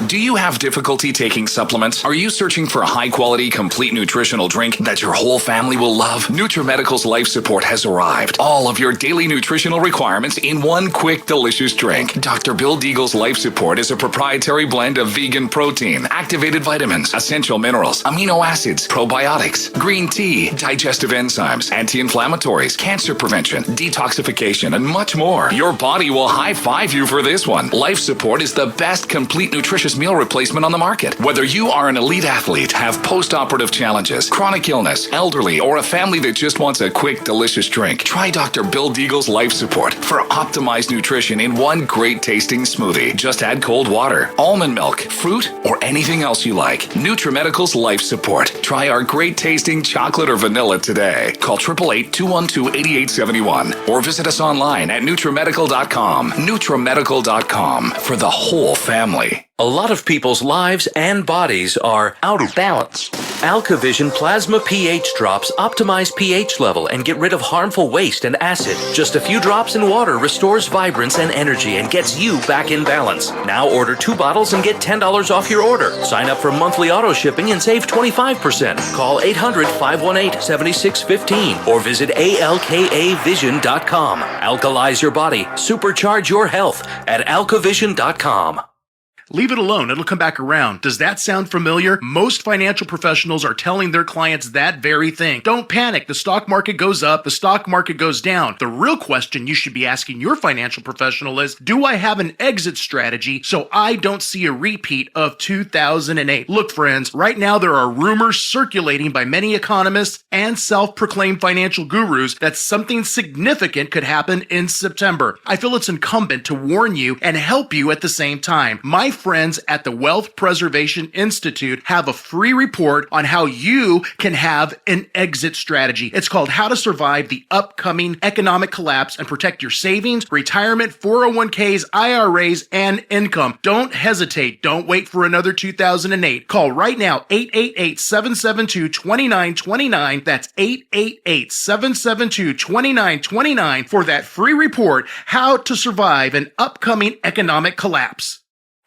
Do you have difficulty taking supplements? Are you searching for a high-quality, complete nutritional drink that your whole family will love? NutriMedical's Life Support has arrived. All of your daily nutritional requirements in one quick, delicious drink. Dr. Bill Deagle's Life Support is a proprietary blend of vegan protein, activated vitamins, essential minerals, amino acids, probiotics, green tea, digestive enzymes, anti-inflammatories, cancer prevention, detoxification, and much more. Your body will high-five you for this one. Life Support is the best complete nutritious meal replacement on the market. Whether you are an elite athlete, have post-operative challenges, chronic illness, elderly, or a family that just wants a quick, delicious drink, try Dr. Bill Deagle's Life Support for optimized nutrition in one great tasting smoothie. Just add cold water, almond milk, fruit, or anything else you like. NutriMedical's Life Support. Try our great tasting chocolate or vanilla today. Call 888-212-8871 or visit us online at NutriMedical.com. NutriMedical.com for the whole family. A lot of people's lives and bodies are out of balance. AlkaVision Plasma pH drops optimize pH level and get rid of harmful waste and acid. Just a few drops in water restores vibrance and energy and gets you back in balance. Now order 2 bottles and get $10 off your order. Sign up for monthly auto shipping and save 25%. Call 800-518-7615 or visit alkavision.com. Alkalize your body, supercharge your health at alkavision.com. leave it alone. It'll come back around. Does that sound familiar? Most financial professionals are telling their clients that very thing. Don't panic. The stock market goes up. The stock market goes down. The real question you should be asking your financial professional is, do I have an exit strategy so I don't see a repeat of 2008? Look, friends, right now there are rumors circulating by many economists and self-proclaimed financial gurus that something significant could happen in September. I feel it's incumbent to warn you and help you at the same time. My friends at the Wealth Preservation Institute have a free report on how you can have an exit strategy. It's called How to Survive the Upcoming Economic Collapse and Protect Your Savings, Retirement, 401ks, IRAs, and income. Don't hesitate. Don't wait for another 2008. Call right now, 888-772-2929. That's 888-772-2929 for that free report, How to Survive an Upcoming Economic Collapse.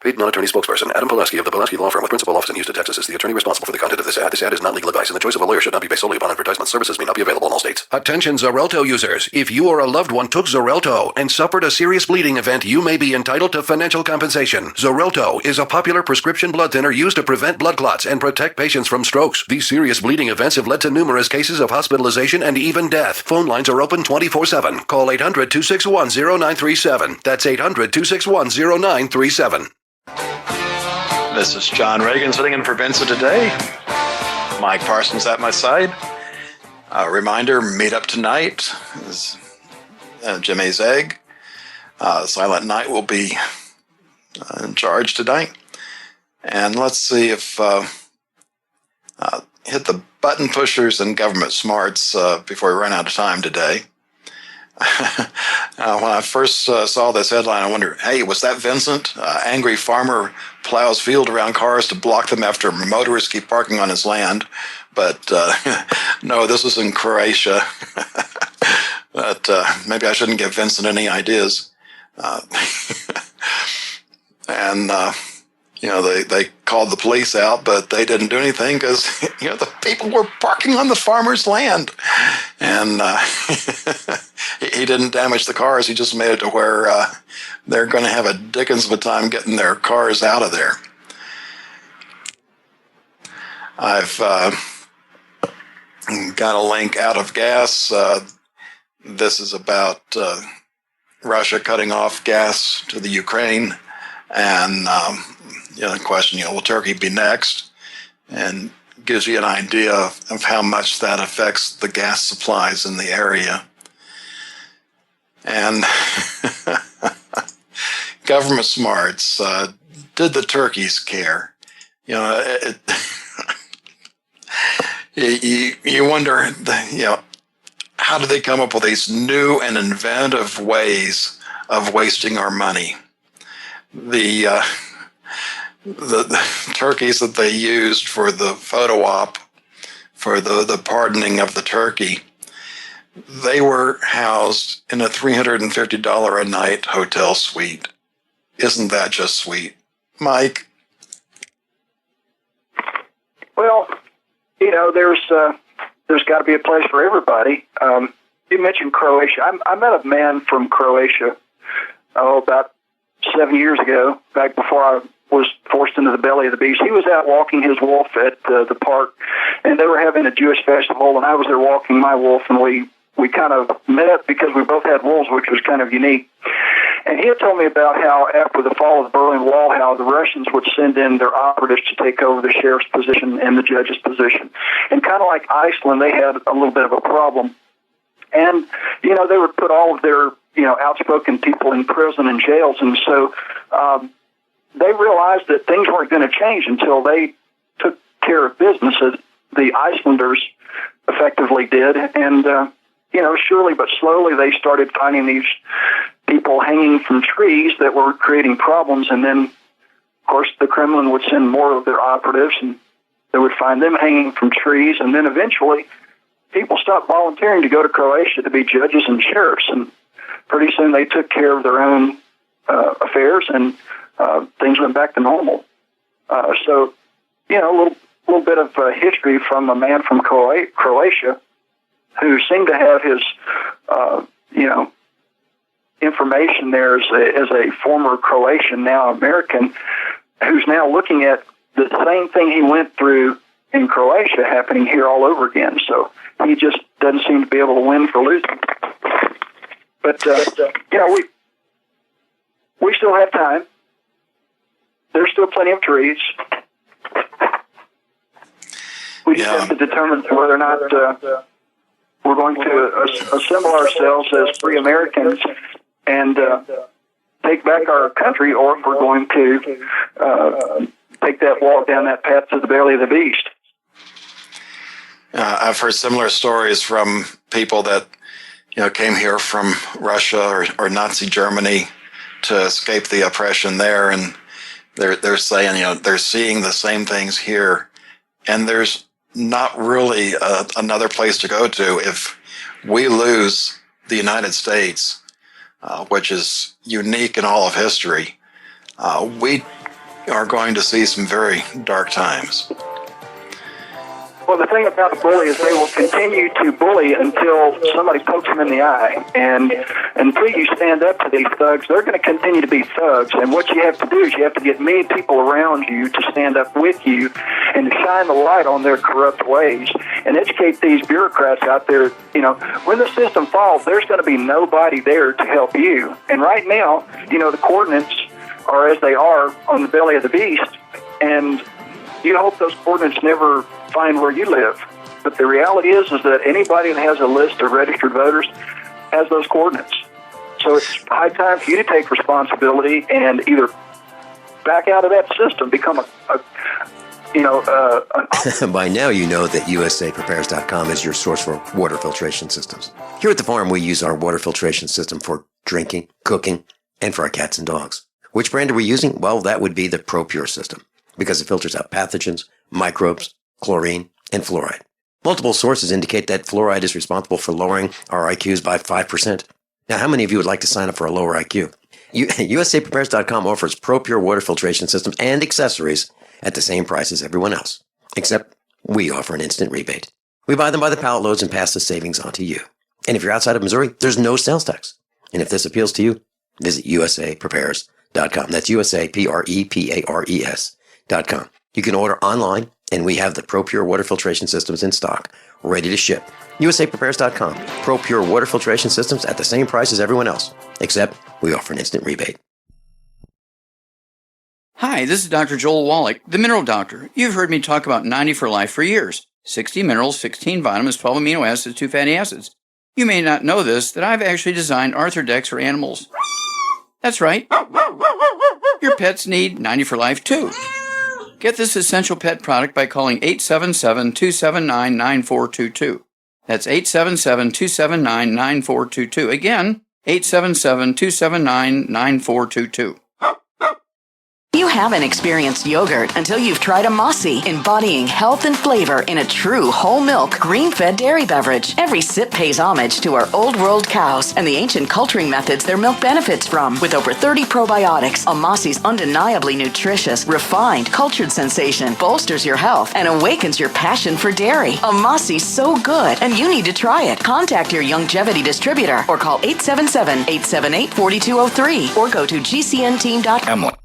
Paid non-attorney spokesperson Adam Pileski of the Pileski Law Firm with principal office in Houston, Texas is the attorney responsible for the content of this ad. This ad is not legal advice, and the choice of a lawyer should not be based solely upon advertisement. Services may not be available in all states. Attention Xarelto users. If you or a loved one took Xarelto and suffered a serious bleeding event, you may be entitled to financial compensation. Xarelto is a popular prescription blood thinner used to prevent blood clots and protect patients from strokes. These serious bleeding events have led to numerous cases of hospitalization and even death. Phone lines are open 24/7. Call 800-261-0937. That's 800-261-0937. This is John Regan sitting in for Vincent today. Mike Parsons at my side. Reminder, meet up tonight. Is Jimmy's Egg. Silent Night will be in charge tonight. And let's see if hit the button pushers and government smarts before we run out of time today. When I first saw this headline, I wondered, hey, was that Vincent? Angry farmer plows field around cars to block them after motorists keep parking on his land. But no, this is in Croatia. But maybe I shouldn't give Vincent any ideas. And they called the police out, but they didn't do anything because, the people were parking on the farmer's land. And he didn't damage the cars. He just made it to where they're going to have a dickens of a time getting their cars out of there. I've got a link out of gas. This is about Russia cutting off gas to the Ukraine. And the question, will Turkey be next? And gives you an idea of how much that affects the gas supplies in the area. And government smarts, did the turkeys care? You wonder, how do they come up with these new and inventive ways of wasting our money? The turkeys that they used for the photo op, for the pardoning of the turkey, they were housed in a $350 a night hotel suite. Isn't that just sweet? Mike? Well, there's got to be a place for everybody. You mentioned Croatia. I met a man from Croatia, about 7 years ago, back before I was forced into the belly of the beast. He was out walking his wolf at the park, and they were having a Jewish festival, and I was there walking my wolf, and we kind of met because we both had wolves, which was kind of unique. And he had told me about how after the fall of the Berlin Wall, how the Russians would send in their operatives to take over the sheriff's position and the judge's position. And kind of like Iceland, they had a little bit of a problem. And, they would put all of their, outspoken people in prison and jails. And so they realized that things weren't going to change until they took care of business, as the Icelanders effectively did. And, surely but slowly they started finding these people hanging from trees that were creating problems. And then, of course, the Kremlin would send more of their operatives, and they would find them hanging from trees. And then eventually people stopped volunteering to go to Croatia to be judges and sheriffs. And pretty soon they took care of their own affairs, and things went back to normal. So, a little bit of history from a man from Croatia who seemed to have his, information there as a former Croatian, now American, who's now looking at the same thing he went through in Croatia happening here all over again. So he just doesn't seem to be able to win for losing. But, we still have time. There's still plenty of trees. We just have to determine whether or not we're going to assemble ourselves as free Americans and take back our country, or if we're going to take that walk down that path to the belly of the beast. I've heard similar stories from people that came here from Russia or Nazi Germany to escape the oppression there, and they're saying they're seeing the same things here, and there's not really another place to go to if we lose the United States, which is unique in all of history. We are going to see some very dark times. Well, the thing about a bully is they will continue to bully until somebody pokes them in the eye. And until you stand up to these thugs, they're going to continue to be thugs. And what you have to do is you have to get many people around you to stand up with you and shine the light on their corrupt ways and educate these bureaucrats out there. When the system falls, there's going to be nobody there to help you. And right now, the coordinates are as they are on the belly of the beast. And you hope those coordinates never find where you live. But the reality is that anybody that has a list of registered voters has those coordinates. So it's high time for you to take responsibility and either back out of that system, become By now you know that USAPrepares.com is your source for water filtration systems. Here at the farm, we use our water filtration system for drinking, cooking, and for our cats and dogs. Which brand are we using? Well, that would be the ProPure system, because it filters out pathogens, microbes, chlorine, and fluoride. Multiple sources indicate that fluoride is responsible for lowering our IQs by 5%. Now, how many of you would like to sign up for a lower IQ? USAPrepares.com offers ProPure water filtration system and accessories at the same price as everyone else, except we offer an instant rebate. We buy them by the pallet loads and pass the savings on to you. And if you're outside of Missouri, there's no sales tax. And if this appeals to you, visit USAPrepares.com. That's USAPrepares.com. You can order online, and we have the ProPure water filtration systems in stock, ready to ship. USAPrepares.com. ProPure water filtration systems at the same price as everyone else, except we offer an instant rebate. Hi, this is Dr. Joel Wallach, the Mineral Doctor. You've heard me talk about 90 for Life for years. 60 minerals, 16 vitamins, 12 amino acids, 2 fatty acids. You may not know this, that I've actually designed Arthrodex for animals. That's right. Your pets need 90 for Life too. Get this essential pet product by calling 877-279-9422. That's 877-279-9422. Again, 877-279-9422. You haven't experienced yogurt until you've tried a Mossy, embodying health and flavor in a true whole milk, green-fed dairy beverage. Every sip pays homage to our old world cows and the ancient culturing methods their milk benefits from. With over 30 probiotics, a Mossy's undeniably nutritious, refined, cultured sensation bolsters your health and awakens your passion for dairy. A Mossy's so good, and you need to try it. Contact your Longevity distributor or call 877-878-4203 or go to gcnteam.com.